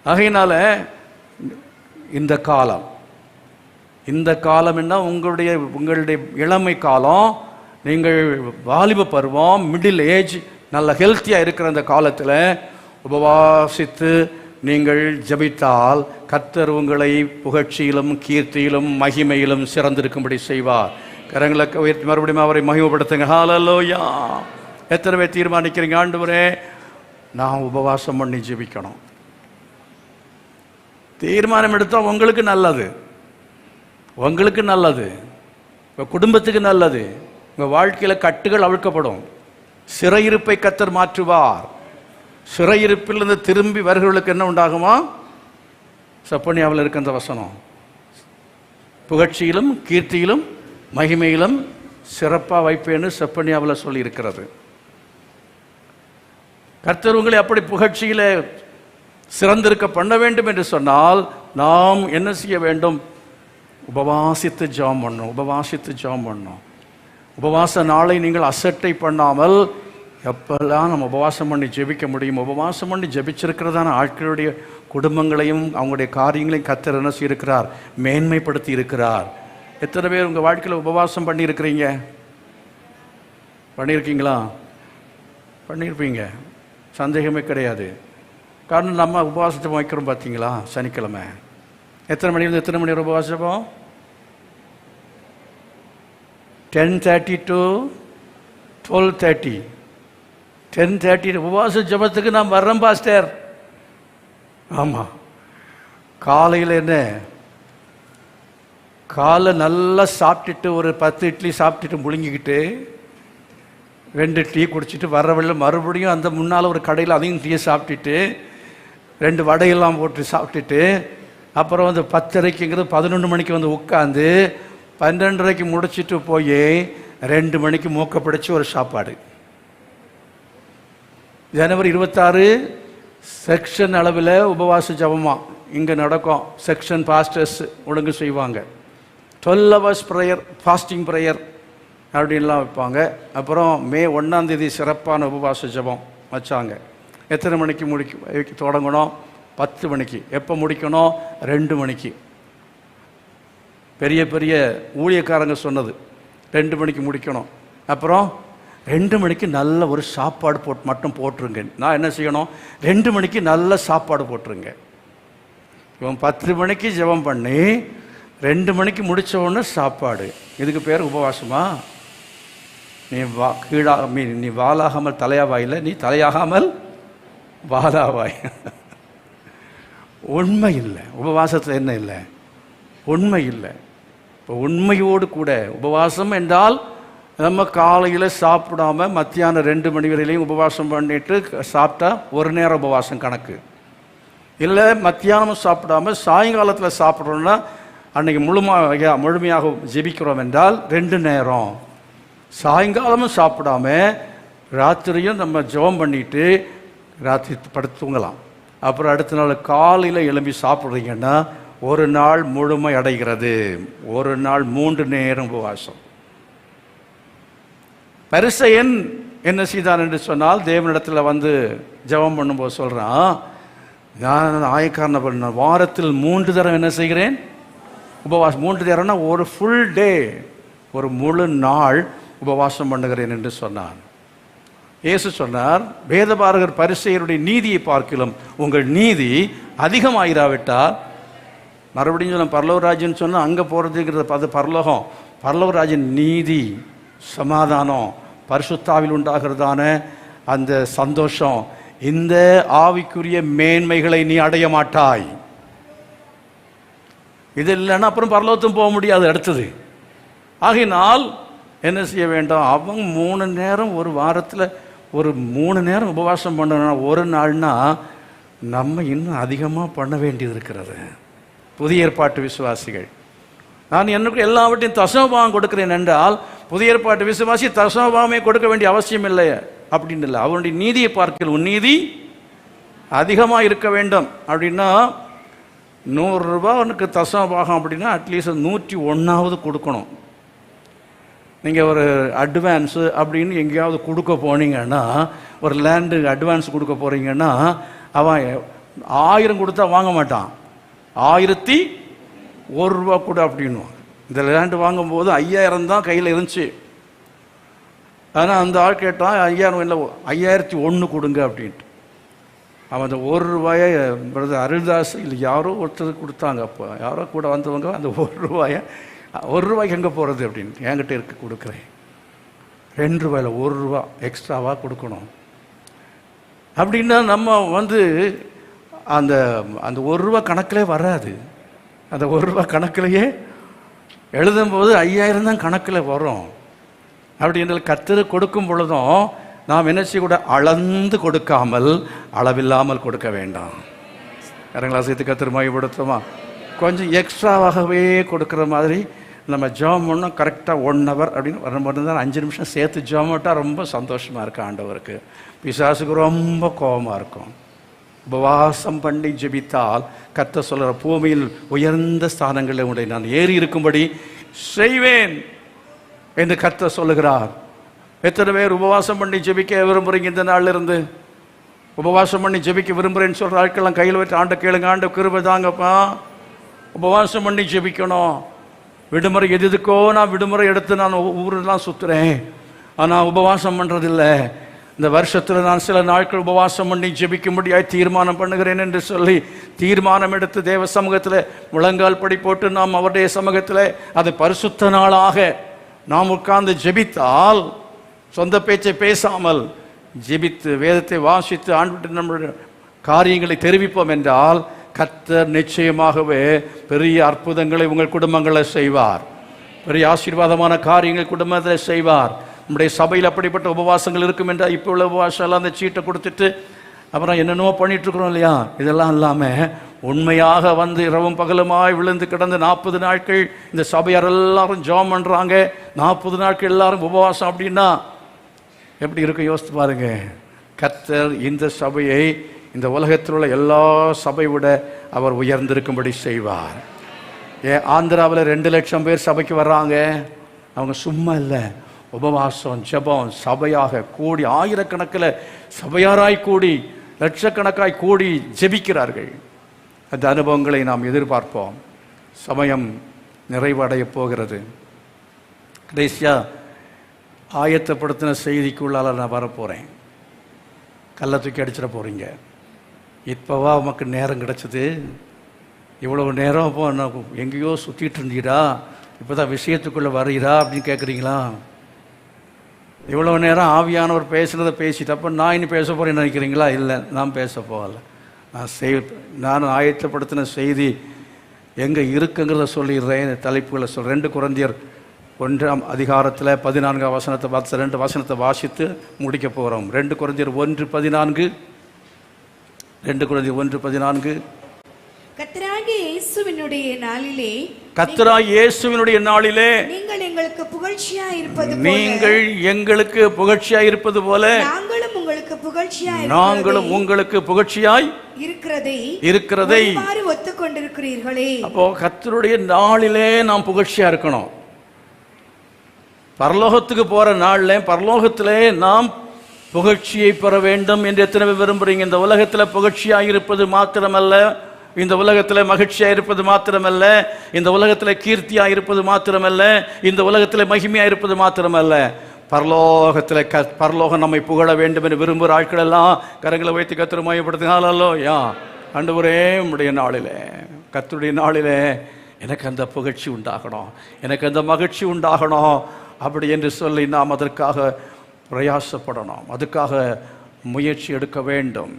Speaker 2: ஆகையினால இந்த காலம், இந்த காலம் என்ன, உங்களுடைய இளமை காலம், நீங்கள் வாலிப பருவம், மிடில் ஏஜ், நல்ல ஹெல்த்தியாக இருக்கிற அந்த காலத்தில் உபவாசித்து நீங்கள் ஜெபித்தால் கர்த்தர் உங்களை புகழ்ச்சியிலும் கீர்த்தியிலும் மகிமையிலும் சிறந்திருக்கும்படி செய்வார். கரங்களை உயர்த்தி மறுபடியும் அவரை மகிமைப்படுத்துங்க. ஹல்லேலூயா. எத்தனை பேர் தீர்மானிக்கிறீங்க, ஆண்டவரே நான் உபவாசம் பண்ணி ஜெபிக்கணும்? தீர்மானம் எடுத்தால் உங்களுக்கு நல்லது, உங்களுக்கு நல்லது, உங்கள் குடும்பத்துக்கு நல்லது. உங்கள் வாழ்க்கையில் கட்டுகள் அவிழ்க்கப்படும். சிறையிருப்பை கர்த்தர் மாற்றுவார். சிறையிருப்பிலிருந்து திரும்பி வருகிறவர்களுக்கு என்ன உண்டாகுமா? செப்பனியாவில் இருக்க அந்த வசனம், புகழ்ச்சியிலும் கீர்த்தியிலும் மகிமையிலும் சிறப்பாக வைப்பேன்னு செப்பனியாவில் சொல்லி இருக்கிறது. கர்த்தர் உங்களை அப்படி புகழ்ச்சியில் சிறந்திருக்க பண்ண வேண்டும் என்று சொன்னால் நாம் என்ன செய்ய வேண்டும்? உபவாசித்து ஜெபம் பண்ணணும், உபவாசித்து ஜெபம் பண்ணணும். உபவாச நாளை நீங்கள் அசட்டை பண்ணாமல் எப்பெல்லாம் நம்ம உபவாசம் பண்ணி ஜெபிக்க முடியும். உபவாசம் பண்ணி ஜெபிச்சிருக்கிறதான ஆட்களுடைய குடும்பங்களையும் அவங்களுடைய காரியங்களையும் கர்த்தர் என்ன செய்திருக்கிறார்? மேன்மைப்படுத்தி இருக்கிறார். எத்தனை பேர் உங்கள் வாழ்க்கையில் உபவாசம் பண்ணியிருக்கிறீங்க? பண்ணியிருக்கீங்களா? பண்ணியிருப்பீங்க, சந்தேகமே கிடையாது. காரணம் நம்ம உபவாசத்தை வைக்கிறோம் பார்த்தீங்களா? சனிக்கிழமை எத்தனை மணிலேருந்து எத்தனை மணி வரை உபவாசம்? 10:30 to 12:30. 10:30 உபவாச ஜெபத்துக்கு நான் வர்றேன் பாஸ்டர். ஆமாம், காலையில் என்ன, காலை நல்லா சாப்பிட்டுட்டு ஒரு 10 இட்லி சாப்பிட்டுட்டு முழுங்கிக்கிட்டு 2 டீ குடிச்சிட்டு வர்றவள்ள மறுபடியும் அந்த முன்னால் ஒரு கடையில் அதையும் டீயை சாப்பிட்டுட்டு 2 வடையெல்லாம் போட்டு சாப்பிட்டுட்டு அப்புறம் 10:30ங்கிறது 11 மணிக்கு உட்காந்து 12:30க்கு முடிச்சுட்டு போய் 2 மணிக்கு மூக்க பிடிச்சி ஒரு சாப்பாடு. ஜனவரி 26 செக்ஷன் அளவில் உபவாச ஜபமா இங்கே நடக்கும். செக்ஷன் பாஸ்டர்ஸ் ஒழுங்கு செய்வாங்க. 12 hours ப்ரேயர், ஃபாஸ்டிங் ப்ரேயர். அப்படின்லாம் வைப்பாங்க. அப்புறம் மே 1ஆம் தேதி சிறப்பான உபவாச ஜெபம் வச்சாங்க. எத்தனை மணிக்கு தொடங்கணும்? 10 மணிக்கு. எப்போ முடிக்கணும்? 2 மணிக்கு. பெரிய பெரிய ஊழியக்காரங்க சொன்னது 2 மணிக்கு முடிக்கணும். அப்புறம் 2 மணிக்கு நல்ல ஒரு சாப்பாடு மட்டும் போட்டுருங்க. நான் என்ன செய்யணும்? 2 மணிக்கு நல்ல சாப்பாடு போட்டுருங்க. இவன் 10 மணிக்கு ஜெபம் பண்ணி 2 மணிக்கு முடித்த உடனே சாப்பாடு. இதுக்கு பேர் உபவாசமா? நீ வாலாகாமல் தலையாவாயில்லை, நீ தலையாகாமல் வாலாவாய். உண்மை இல்லை. உபவாசத்தில் என்ன இல்லை? உண்மை இல்லை. இப்போ உண்மையோடு கூட உபவாசம் என்றால் நம்ம காலையில் சாப்பிடாம மத்தியானம் 2 மணி வரையிலையும் உபவாசம் பண்ணிட்டு சாப்பிட்டா ஒரு நேரம் உபவாசம் கணக்கு. இல்லை மத்தியானமும் சாப்பிடாம சாயங்காலத்தில் சாப்பிட்றோன்னா அன்றைக்கி முழுமையாக ஜெபிக்கிறோம் என்றால் 2 நேரம். சாயங்காலமும் சாப்பிடாம ராத்திரியும் நம்ம ஜெபம் பண்ணிட்டு ராத்திரி படுத்து தூங்கலாம். அப்புறம் அடுத்த நாள் காலையில் எழும்பி சாப்பிட்றீங்கன்னா ஒரு நாள் முழுமை அடைகிறது. ஒரு நாள் 3 நேரம் உபவாசம். பரிசேயன் என்ன செய்தான் என்று சொன்னால், தேவனிடத்தில் வந்து ஜெபம் பண்ணும்போது சொல்கிறான், நான் ஆயக்காரனை பண்ண வாரத்தில் 3 தரம் என்ன செய்கிறேன்? உபவாசம். 3 தரம்னா ஒரு ஃபுல் டே, ஒரு முழு நாள் உபவாசம் பண்ணுகிறேன் என்று சொன்னான். இயேசு சொன்னார், வேதபாரகர் பரிசேயருடைய நீதியை பார்க்கிலும் உங்கள் நீதி அதிகமாயிராவிட்டால், மறுபடியும் சொன்ன பரலோகராஜ்யன்னு சொன்னால் அங்கே போகிறதுங்கிறது அது பரலோகம். பரலோகராஜன் நீதி, சமாதானம், பரிசுத்தாவில் உண்டாகிறதான அந்த சந்தோஷம், இந்த ஆவிக்குரிய மேன்மைகளை நீ அடைய மாட்டாய். இது இல்லைன்னா அப்புறம் பரலோகத்தும் போக முடியாது. அடுத்தது ஆகினால் என்ன செய்ய வேண்டும்? அவங்க 3 நேரம் ஒரு வாரத்தில் ஒரு 3 நேரம் உபவாசம் பண்ணணும். ஒரு நாள்னா நம்ம இன்னும் அதிகமாக பண்ண வேண்டியது இருக்கிறது. புதிய ஏற்பாட்டு விசுவாசிகள், நான் எனக்கு எல்லாவற்றையும் தசமபாகம் கொடுக்கிறேன் என்றால், புதிய ஏற்பாட்டு விசுவாசி தசமபாகமே கொடுக்க வேண்டிய அவசியம் இல்லை அப்படின்னு இல்லை. அவனுடைய நீதியை பார்க்கல, உன் நீதி அதிகமாக இருக்க வேண்டும். அப்படின்னா 100 ரூபா அவனுக்கு தசமபாகம் அப்படின்னா அட்லீஸ்ட் 101ஆவது கொடுக்கணும். நீங்கள் ஒரு அட்வான்ஸு அப்படின்னு எங்கேயாவது கொடுக்க போனீங்கன்னா, ஒரு லேண்டு அட்வான்ஸ் கொடுக்க போகிறீங்கன்னா, அவன் 1000 கொடுத்தா வாங்க மாட்டான், 1001 ரூபா கூட அப்படின்னுவான். இந்த லேண்டு வாங்கும்போது 5000 தான் கையில் இருந்துச்சு. ஆனால் அந்த ஆள் கேட்டான் 5000 இல்லை 5001 கொடுங்க அப்படின்ட்டு. அவன் அந்த 1 ரூபாயை பிரதர் அருள்தாஸ் இல்லை யாரோ ஒருத்தருக்கு கொடுத்தாங்க. அப்போ யாரோ கூட வந்தவங்க அந்த 1 ரூபாயை 1 ரூபாய்க்கு எங்கே போகிறது அப்படின்னு என்கிட்ட இருக்க கொடுக்குறேன். 2 ரூபாயில் 1 ரூபா எக்ஸ்ட்ராவாக கொடுக்கணும். அப்படின்னா நம்ம வந்து அந்த அந்த 1 ரூபா கணக்கிலே வராது. அந்த 1 ரூபா கணக்கிலேயே எழுதும்போது 5000 தான் கணக்கில் வரும். அப்படின்ற கர்த்தர் கொடுக்கும் பொழுதும் நாம் என்ன செய்யக்கூட, அளந்து கொடுக்காமல் அளவில்லாமல் கொடுக்க வேண்டாம். யாரங்களா சேர்த்து கர்த்தர் மையப்படுத்துமா? கொஞ்சம் எக்ஸ்ட்ராவாகவே கொடுக்குற மாதிரி நம்ம ஜெபம் பண்ணோம். கரெக்டாக 1 ஹவர் அப்படின்னு வரும்போது தான் 5 நிமிஷம் சேர்த்து ஜெபம் போட்டால் ரொம்ப சந்தோஷமாக இருக்கும். ஆண்டவருக்கு பிசாசுக்கு ரொம்ப கோபமாக இருக்கும். உபவாசம் பண்ணி ஜெபித்தால் கர்த்தர் சொல்கிற, பூமியில் உயர்ந்த ஸ்தானங்களில் உடைய நான் ஏறி இருக்கும்படி செய்வேன் என்று கர்த்தர் சொல்லுகிறார். எத்தனை பேர் உபவாசம் பண்ணி ஜெபிக்க விரும்புகிறீங்க? இந்த நாளில் இருந்து உபவாசம் பண்ணி ஜெபிக்க விரும்புகிறேன்னு சொல்கிற ஆட்கள்லாம் கையில் வச்சு, ஆண்ட கேளுங்க, ஆண்ட கிருபை தாங்கப்பா, உபவாசம் பண்ணி ஜெபிக்கணும். விடுமுறை எதுக்கோ நான் விடுமுறை எடுத்து நான் ஊரெல்லாம் சுற்றுறேன், ஆனால் உபவாசம் பண்ணுறதில்லை. இந்த வருஷத்தில் நான் சில நாட்கள் உபவாசம் பண்ணி ஜெபிக்கும்படியாய் தீர்மானம் பண்ணுகிறேன் என்று சொல்லி தீர்மானம் எடுத்து தேவ சமூகத்தில் முழங்கால் படி போட்டு நாம் அவருடைய சமூகத்தில் அதை பரிசுத்த நாளாக நாம் உட்கார்ந்து ஜெபித்தால், சொந்த பேச்சை பேசாமல் ஜெபித்து வேதத்தை வாசித்து ஆண்டு நம்முடைய காரியங்களை தெரிவிப்போம் என்றால் கர்த்தர் நிச்சயமாகவே பெரிய அற்புதங்களை உங்கள் குடும்பங்களில் செய்வார். பெரிய ஆசீர்வாதமான காரியங்கள் குடும்பத்தில் செய்வார். நம்முடைய சபையில் அப்படிப்பட்ட உபவாசங்கள் இருக்கும் என்றால், இப்போ உள்ள உபவாசம் எல்லாம் அந்த சீட்டை கொடுத்துட்டு அப்புறம் என்னென்னவோ பண்ணிகிட்ருக்குறோம் இல்லையா? இதெல்லாம் இல்லாமல் உண்மையாக வந்து இரவும் பகலுமாய் விழுந்து கிடந்து 40 நாட்கள் இந்த சபையார் எல்லாரும் ஜெபம் பண்ணுறாங்க. 40 நாட்கள் எல்லாரும் உபவாசம் அப்படின்னா எப்படி இருக்கும் யோசித்து பாருங்க. கர்த்தர் இந்த சபையை இந்த உலகத்தில் உள்ள எல்லா சபை விட அவர் உயர்ந்திருக்கும்படி செய்வார். ஆந்திராவில் 2 லட்சம் பேர் சபைக்கு வர்றாங்க. அவங்க சும்மா இல்லை, உபவாசம், ஜெபம், சபையாக கூடி ஆயிரக்கணக்கில் சபையாராய் கூடி லட்சக்கணக்காய் கூடி ஜெபிக்கிறார்கள். அந்த அனுபவங்களை நாம் எதிர்பார்ப்போம். சமயம் நிறைவடைய போகிறது. கடைசியாக ஆயத்தப்படுத்தின செய்திக்குள்ளால் நான் வரப்போகிறேன். கல்லை தூக்கி அடிச்சிட போகிறீங்க. இப்போவா உமக்கு நேரம் கிடச்சிது? இவ்வளவு நேரம் அப்போ நான் எங்கேயோ சுற்றிட்டு இருந்தீரா, இப்போ தான் விஷயத்துக்குள்ளே வர்றீரா அப்படின்னு கேட்குறீங்களா? இவ்வளோ நேரம் ஆவியானவர் பேசுனதை பேசிட்டு அப்போ நான் இன்னும் பேச போகிறேன்னு நினைக்கிறீங்களா? இல்லை, நான் பேச போகலை. நான் ஆயத்தப்படுத்தின செய்தி எங்கே இருக்குங்கிறத சொல்லிடுறேன். தலைப்புகளை சொல்கிறேன். 2 கொரிந்தியர் 1 அதிகாரத்தில் 14 வசனத்தை 2 வசனத்தை வாசித்து முடிக்க போகிறோம். 2 கொரிந்தியர் 1:14. 2 கொரிந்தியர் 1:14.
Speaker 3: கர்த்தராகிய இயேசுவினுடைய நாளிலே,
Speaker 2: கர்த்தராகிய இயேசுவினுடைய நாளிலே
Speaker 3: நீங்கள் எங்களுக்கு புகழ்ச்சியாய் இருப்பது போல,
Speaker 2: நீங்கள் எங்களுக்கு புகழ்ச்சியாய் இருப்பது போல
Speaker 3: நாங்களும் உங்களுக்கு
Speaker 2: புகழ்ச்சியாய் இருக்கிறதை
Speaker 3: ஒத்துக்கொண்டிருக்கிறீர்களே.
Speaker 2: அப்போ கர்த்தருடைய நாளிலே நாம் புகழ்ச்சியா இருக்கணும். பரலோகத்துக்கு போற நாள்ல பரலோகத்திலே நாம் புகழ்ச்சியை பெற வேண்டும் என்று எத்தனை பேர் விரும்புறீங்க? இந்த உலகத்தில் புகழ்ச்சியாக இருப்பது மாத்திரமல்ல, இந்த உலகத்தில் மகிழ்ச்சியாக இருப்பது மாத்திரமல்ல, இந்த உலகத்தில் கீர்த்தியாக இருப்பது மாத்திரமல்ல, இந்த உலகத்தில் மகிமையாக இருப்பது மாத்திரமல்ல, பரலோகத்தில் பரலோகம் நம்மை புகழ வேண்டும் என்று விரும்புகிற ஆட்கள் எல்லாம் கரங்களை வைத்து கர்த்தரை மையப்படுத்தினாலோ யா ஆண்டவரே, உம்முடைய நாளிலே, கர்த்தருடைய நாளிலே எனக்கு அந்த புகழ்ச்சி உண்டாகணும், எனக்கு அந்த மகிழ்ச்சி உண்டாகணும் அப்படி என்று சொல்லி நாம் அதற்காக பிரயாசப்படணும், அதுக்காக முயற்சி எடுக்க வேண்டும்.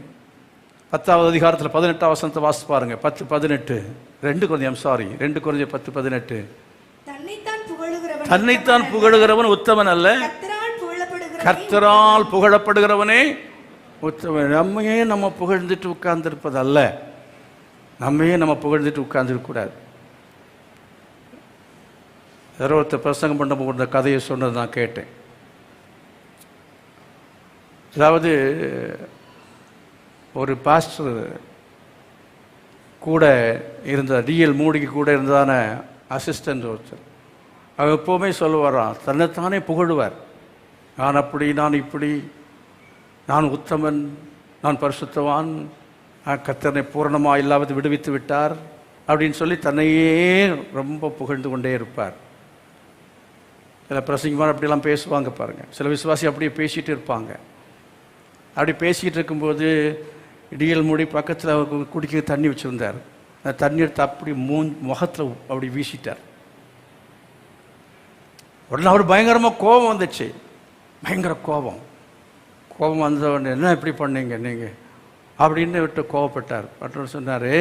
Speaker 2: 10வது அதிகாரத்தில் 18 வசனத்தை வாசித்து பாருங்க. 10:18. 2 கொரிந்தியர் 10:18. தன்னைத்தான் புகழுகிறவன் உத்தமன் அல்ல, கர்த்தரால் புகழப்படுகிறவனே உத்தமன். நம்மையே நம்ம புகழ்ந்துட்டு உட்கார்ந்துருப்பது அல்ல, நம்மையே நம்ம புகழ்ந்துட்டு உட்கார்ந்துருக்கூடாது. யாரோ ஒருத்தர் பிரசங்கம் பண்ண போகிற கதையை சொன்னது நான் கேட்டேன். அதாவது ஒரு பாஸ்டர் கூட இருந்த டிஎல் மூடிக்கு கூட இருந்ததான அசிஸ்டன்ட் ஒருத்தர், அவர் எப்போவுமே சொல்லுவாராம், தன்னைத்தானே புகழுவார். நான் அப்படி, நான் இப்படி, நான் உத்தமன், நான் பரிசுத்தவான், கர்த்தனை பூரணமாக இல்லாமல் விடுவித்து விட்டார் அப்படின்னு சொல்லி தன்னையே ரொம்ப புகழ்ந்து கொண்டே இருப்பார். சில பிரசங்கமான அப்படிலாம் பேசுவாங்க பாருங்கள். சில விசுவாசி அப்படியே பேசிகிட்டு இருப்பாங்க. அப்படி பேசிகிட்டு இருக்கும்போது டிஎல் மூடி பக்கத்தில் குடிக்க தண்ணி வச்சுருந்தார். அந்த தண்ணி எடுத்து அப்படி முகத்தில் அப்படி வீசிட்டார். உடனே அவர் பயங்கரமாக கோபம் வந்துச்சு, பயங்கர கோபம் வந்த உடனே என்ன இப்படி பண்ணீங்க நீங்கள் அப்படின்னு விட்டு கோபப்பட்டார். பட்டவர் சொன்னார்,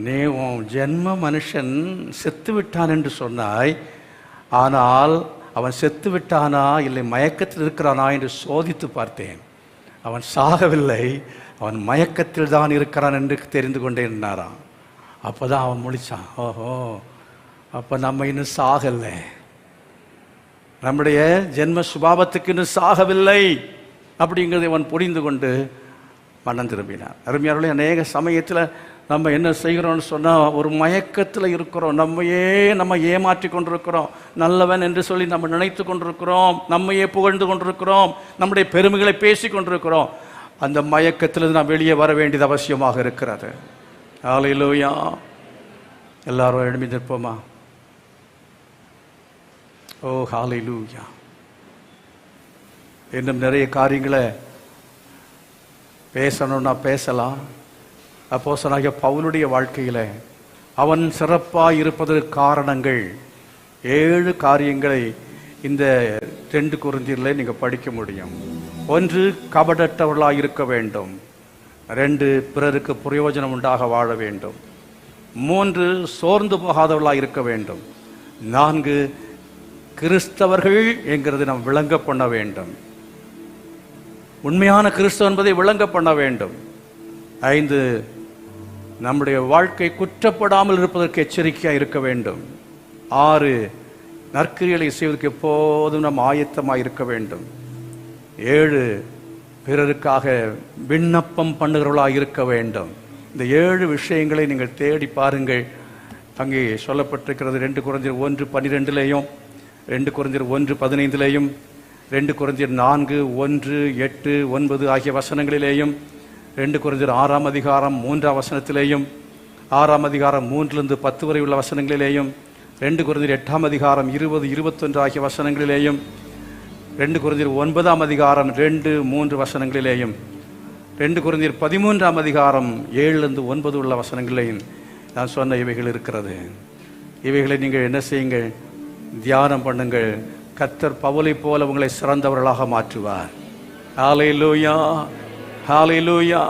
Speaker 2: நீ உன் ஜென்ம மனுஷன் செத்து விட்டான் என்று சொன்னாய், ஆனால் அவன் செத்து விட்டானா இல்லை மயக்கத்தில் இருக்கிறானா என்று சோதித்து பார்த்தேன். அவன் சாகவில்லை, அவன் மயக்கத்தில் தான் இருக்கிறான் என்று தெரிந்து கொண்டே இருந்தாராம். அப்போ தான் அவன் முழிச்சான், ஓஹோ, அப்போ நம்ம இன்னும் சாகலை, நம்முடைய ஜென்ம சுபாவத்துக்கு இன்னும் சாகவில்லை அப்படிங்கிறதை அவன் புரிந்து கொண்டு மனம் திரும்பினான். அருமையானவர்களே, அநேக சமயத்தில் நம்ம என்ன செய்கிறோம்னு சொன்னால் ஒரு மயக்கத்தில் இருக்கிறோம், நம்ம ஏமாற்றி கொண்டிருக்கிறோம், நல்லவன் என்று சொல்லி நம்ம நினைத்து கொண்டிருக்கிறோம், நம்மையே புகழ்ந்து கொண்டிருக்கிறோம், நம்முடைய பெருமைகளை பேசி கொண்டிருக்கிறோம். அந்த மயக்கத்திலிருந்து நாம் வெளியே வர வேண்டியது அவசியமாக இருக்கிறது. ஹல்லேலூயா. எல்லாரும் எழும்பி நிற்போமா? ஓ ஹல்லேலூயா. இன்னும் நிறைய காரியங்களை பேசணும்னா பேசலாம். அப்போஸ்தலனாகிய பவுலுடைய வாழ்க்கையில் அவன் சிறப்பாக இருப்பதற்கு காரணங்கள் 7 காரியங்களை இந்த 2 கொரிந்தியரில் நீங்கள் படிக்க முடியும். 1, கபடற்றவர்களாக இருக்க வேண்டும். 2, பிறருக்கு பிரயோஜனம் உண்டாக வாழ வேண்டும். 3, சோர்ந்து போகாதவர்களாக இருக்க வேண்டும். 4, கிறிஸ்தவர்கள் என்கிறது நாம் விளங்க பண்ண வேண்டும், உண்மையான கிறிஸ்தவ என்பதை விளங்க பண்ண வேண்டும். 5, நம்முடைய வாழ்க்கை குற்றப்படாமல் இருப்பதற்கு எச்சரிக்கையாக இருக்க வேண்டும். 6, நற்கிரியலை செய்வதற்கு எப்போதும் நாம் ஆயத்தமாக இருக்க வேண்டும். 7, பிறருக்காக விண்ணப்பம் பண்ணுகிறவர்களாக இருக்க வேண்டும். இந்த 7 விஷயங்களை நீங்கள் தேடி பாருங்கள். அங்கே சொல்லப்பட்டிருக்கிறது 2 கொரிந்தியர் 1:12 2 கொரிந்தியர் 1:15 2 கொரிந்தியர் 4:1-8-9 ஆகிய வசனங்களிலேயும் 2 கொரிந்தியர் 6ஆம் அதிகாரம் 3ஆம் வசனத்திலேயும் 6ஆம் அதிகாரம் 3-10 வரை உள்ள வசனங்களிலேயும் 2 கொரிந்தியர் 8ஆம் அதிகாரம் 20-21 ஆகிய வசனங்களிலேயும் 2 கொரிந்தியர் 9ஆம் அதிகாரம் 2-3 வசனங்களிலேயும் 2 கொரிந்தியர் 13ஆம் அதிகாரம் 7-9 உள்ள வசனங்களிலேயும் நான் சொன்ன இவைகள் இருக்கிறது. இவைகளை நீங்கள் என்ன செய்யுங்கள்? தியானம் பண்ணுங்கள். கர்த்தர் பவுலை போல உங்களை சிறந்தவர்களாக மாற்றுவார். ஹல்லேலூயா, ஹல்லேலூயா.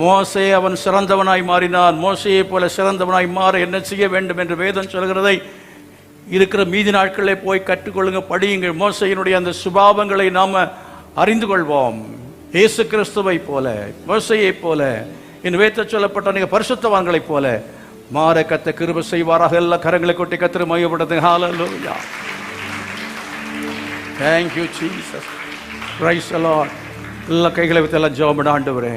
Speaker 2: மோசே அவன் சிறந்தவனாய் மாறினான். மோசையை போல சிறந்தவனாய் மாற என்ன செய்ய வேண்டும் என்று வேதம் சொல்கிறதை இருக்கிற மீதி நாட்களே போய் கற்றுக்கொள்ளுங்க, படியுங்கள். மோசையினுடைய அந்த சுபாவங்களை நாம் அறிந்து கொள்வோம். இயேசு கிறிஸ்துவை போல, மோசையை போல, இந்த வேதத்தில் சொல்லப்பட்ட நீங்கள் பரிசுத்தவான்களைப் போல மாற கர்த்தர் கிருபை செய்வாராக. எல்லா கரங்களை கொட்டி கர்த்தர் மகிமைப்படுத்துங்க. ஹல்லேலூயா. Thank you Jesus. Praise the Lord. எல்லா கைகளை வைத்து எல்லாம் ஜெபம் பண்ண. ஆண்டவரே,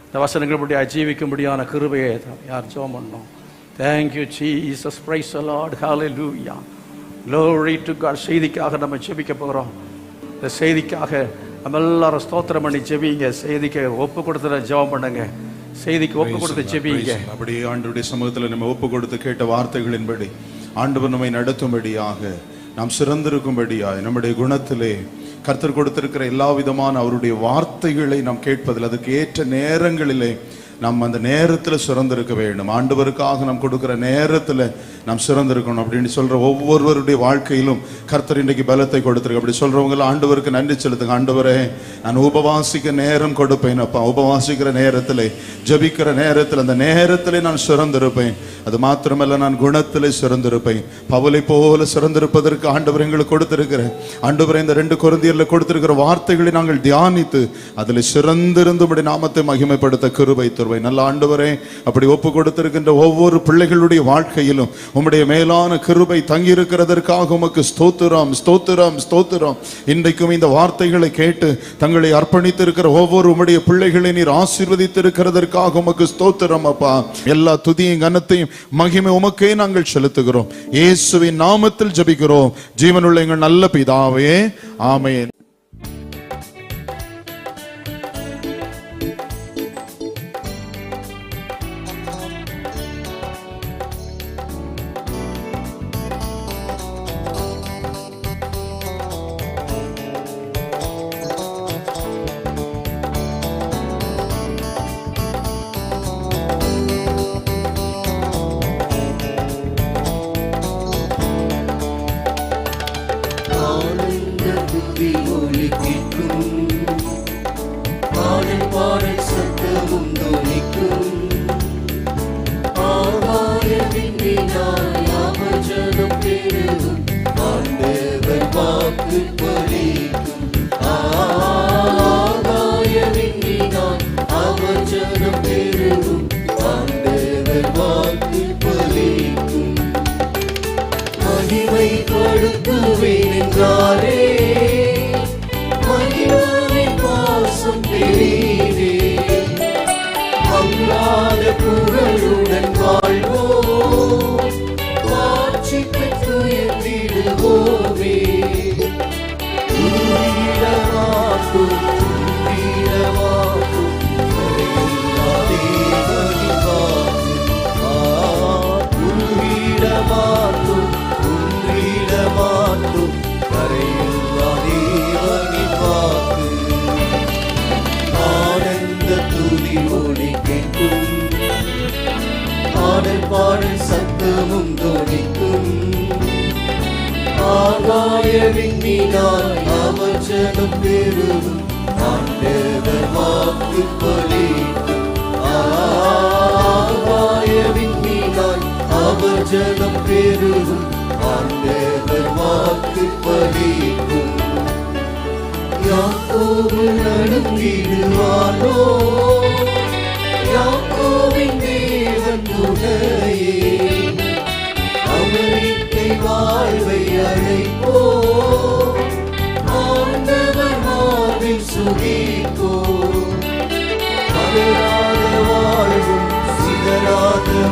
Speaker 2: இந்த வசனங்கள் படி ஜீவிக்கும்படியான கிருபையை யார் ஜெபம் பண்ணோம்? Thank you Jesus. Praise the Lord. Hallelujah. Glory to God. செய்திக்காக நம்ம ஜெபிக்க போகிறோம். இந்த செய்திக்காக நம்ம எல்லாரும் ஸ்தோத்திரம் பண்ணி ஜெபிங்க. செய்திக்கு ஒப்பு கொடுத்து ஜெபம் பண்ணுங்க. செய்திக்கு ஒப்பு கொடுத்து ஜெபிங்க.
Speaker 4: அப்படியே ஆண்டவருடைய சமூகத்தில் நம்ம ஒப்பு கொடுத்து கேட்ட வார்த்தைகளின்படி ஆண்டவர் நம்மை நடத்தும்படியாக, நாம் சிறந்திருக்கும்படியாக, நம்முடைய குணத்திலே கர்த்தர் கொடுத்திருக்கிற எல்லா விதமான அவருடைய வார்த்தைகளை நாம் கேட்பதில் அதற்கு ஏற்ற நேரங்களிலே நாம் அந்த நேரத்தில் சிறந்திருக்க வேண்டும். ஆண்டவருக்காக நாம் கொடுக்கிற நேரத்தில் நாம் சிறந்திருக்கணும் அப்படின்னு சொல்ற ஒவ்வொருவருடைய வாழ்க்கையிலும் கர்த்தர் இன்றைக்கு பலத்தை கொடுத்திருக்கு. அப்படி சொல்றவங்க ஆண்டவருக்கு நன்றி செலுத்துங்க. ஆண்டவரே, நான் உபவாசிக்க நேரம் கொடுப்பேன் அப்பா. உபவாசிக்கிற நேரத்தில், ஜபிக்கிற நேரத்தில், அந்த நேரத்திலே நான் சிறந்திருப்பேன். அது மாத்திரமல்ல, நான் குணத்திலே சிறந்திருப்பேன். பவுலை போல சிறந்திருப்பதற்கு ஆண்டவர் எங்களுக்கு கொடுத்திருக்கிறேன். ஆண்டவரே, இந்த 2 கொரிந்தியர்ல கொடுத்திருக்கிற வார்த்தைகளை நாங்கள் தியானித்து அதில் சிறந்திருந்து உம்முடைய நாமத்தை மகிமைப்படுத்த கிருபை தருவேன். நல்ல ஆண்டவரே, அப்படி ஒப்பு கொடுத்திருக்கின்ற ஒவ்வொரு பிள்ளைகளுடைய வாழ்க்கையிலும் உம்முடைய மேலான கிருபை தங்கி இருக்கிறதற்காக உமக்கு ஸ்தோத்திரம், ஸ்தோத்திரம், ஸ்தோத்திரம். இன்றைக்கும் இந்த வார்த்தைகளை கேட்டு தங்களை அர்ப்பணித்திருக்கிற ஒவ்வொரு உம்முடைய பிள்ளைகளை நீர் ஆசீர்வதித்திருக்கிறதற்காக உமக்கு ஸ்தோத்திரம் அப்பா. எல்லா துதியும் கனத்தையும் மகிமை உமக்கே நாங்கள் செலுத்துகிறோம். இயேசுவின் நாமத்தில் ஜெபிக்கிறோம் ஜீவனுள்ள எங்கள் நல்ல பிதாவே, ஆமென்.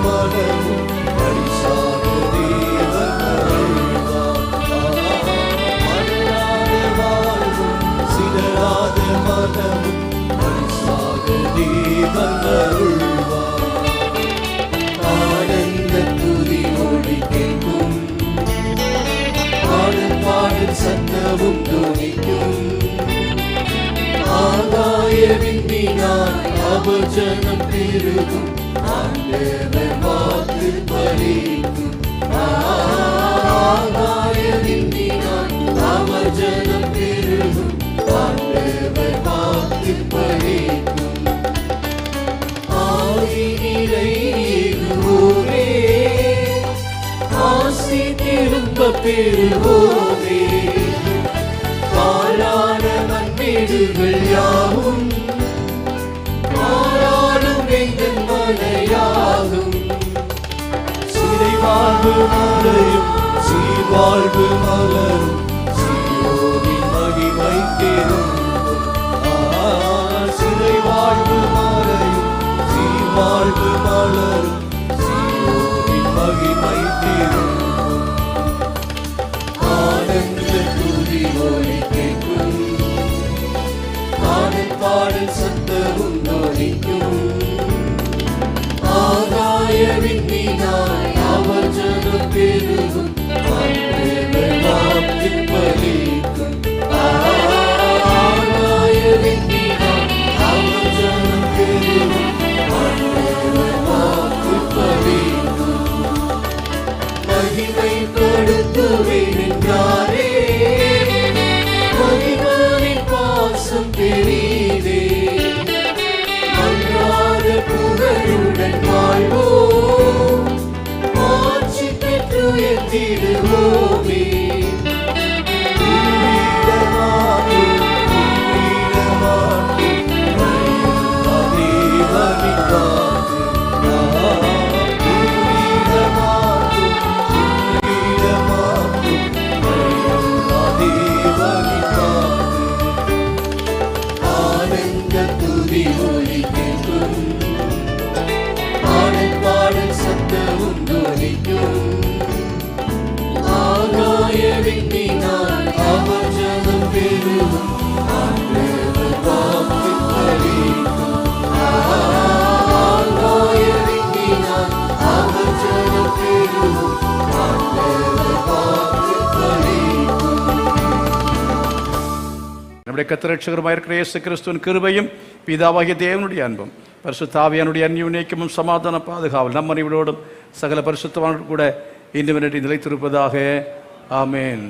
Speaker 5: மனமும் பரிசாக தேவன் அருள்வார். பாடல் சத்தமும் துணிக்கும். ஆகாய விண்ணினால் அவர் ஜனம் பெருகும். ஆண்டவர் வாக்கு பலிக்கும். ஆகாய விண்ணினால் அவர் ஜனம் பெருகும். ஆண்டவர் வாக்கு பலிக்கும். ஆவியிலே ஏகுவோமே, ஆசி திரும்ப பெறுவோமே. பாழான மண்மேடுகள் யாவும் மாறாடும் எங்கள் மனையாகும். சிறை வாழ்வு மலரும், சீர்வாழ்வு மலரும், சீயோனின் மகிமை திரும்பும். சிறை வாழ்வு மலரும், சீர்வாழ்வு மலரும், சீயோனின் மகிமை திரும்பும். ஆனந்த துதி ஒலி கேட்கும். ஆனந்த பாடல் சத்தமும் துணிக்கும். ஆகாய விண்ணினால் அவர் ஜனம் பெருகும். ஆண்டவர் வாக்கு பலிக்கும். ஆகாய விண்ணினால் அவர் ஜனம் பெருகும். ஆண்டவர் வாக்கு பலிக்கும். மகிமை கொடுத்துவேன் என்றாரே, மகிமையின் பாசம் பெரிதே. மன்றாத புகழுடன் வாழ்வோம், ஆட்சி பெற்று எத்திடுவோமே. ஆனந்த துதி ஒலி கேட்கும். ஆனந்த பாடல் சத்தமும் துணிக்கும். ஆகாய விண்ணினால் அவர் ஜனம் பெருகும். ஆண்டவர் வாக்கு பலிக்கும். ஆகாய விண்ணினால் அவர் ஜனம் பெருகும். ஆண்டவர் வாக்கு பலிக்கும்.
Speaker 2: நம்முடைய கர்த்தர் ரட்சகருமாய் இருக்கிற இயேசு கிறிஸ்துவின் கிருபையும் பிதாவாகிய தேவனுடைய அன்பும் பரிசுத்த ஆவியானுடைய அந்யோன்யமும் சமாதான பாதுகாவல் நம் அனைவரோடும் சகல பரிசுத்தவான்கள் கூட இன்று நிலைத்திருப்பதாக. ஆமென்.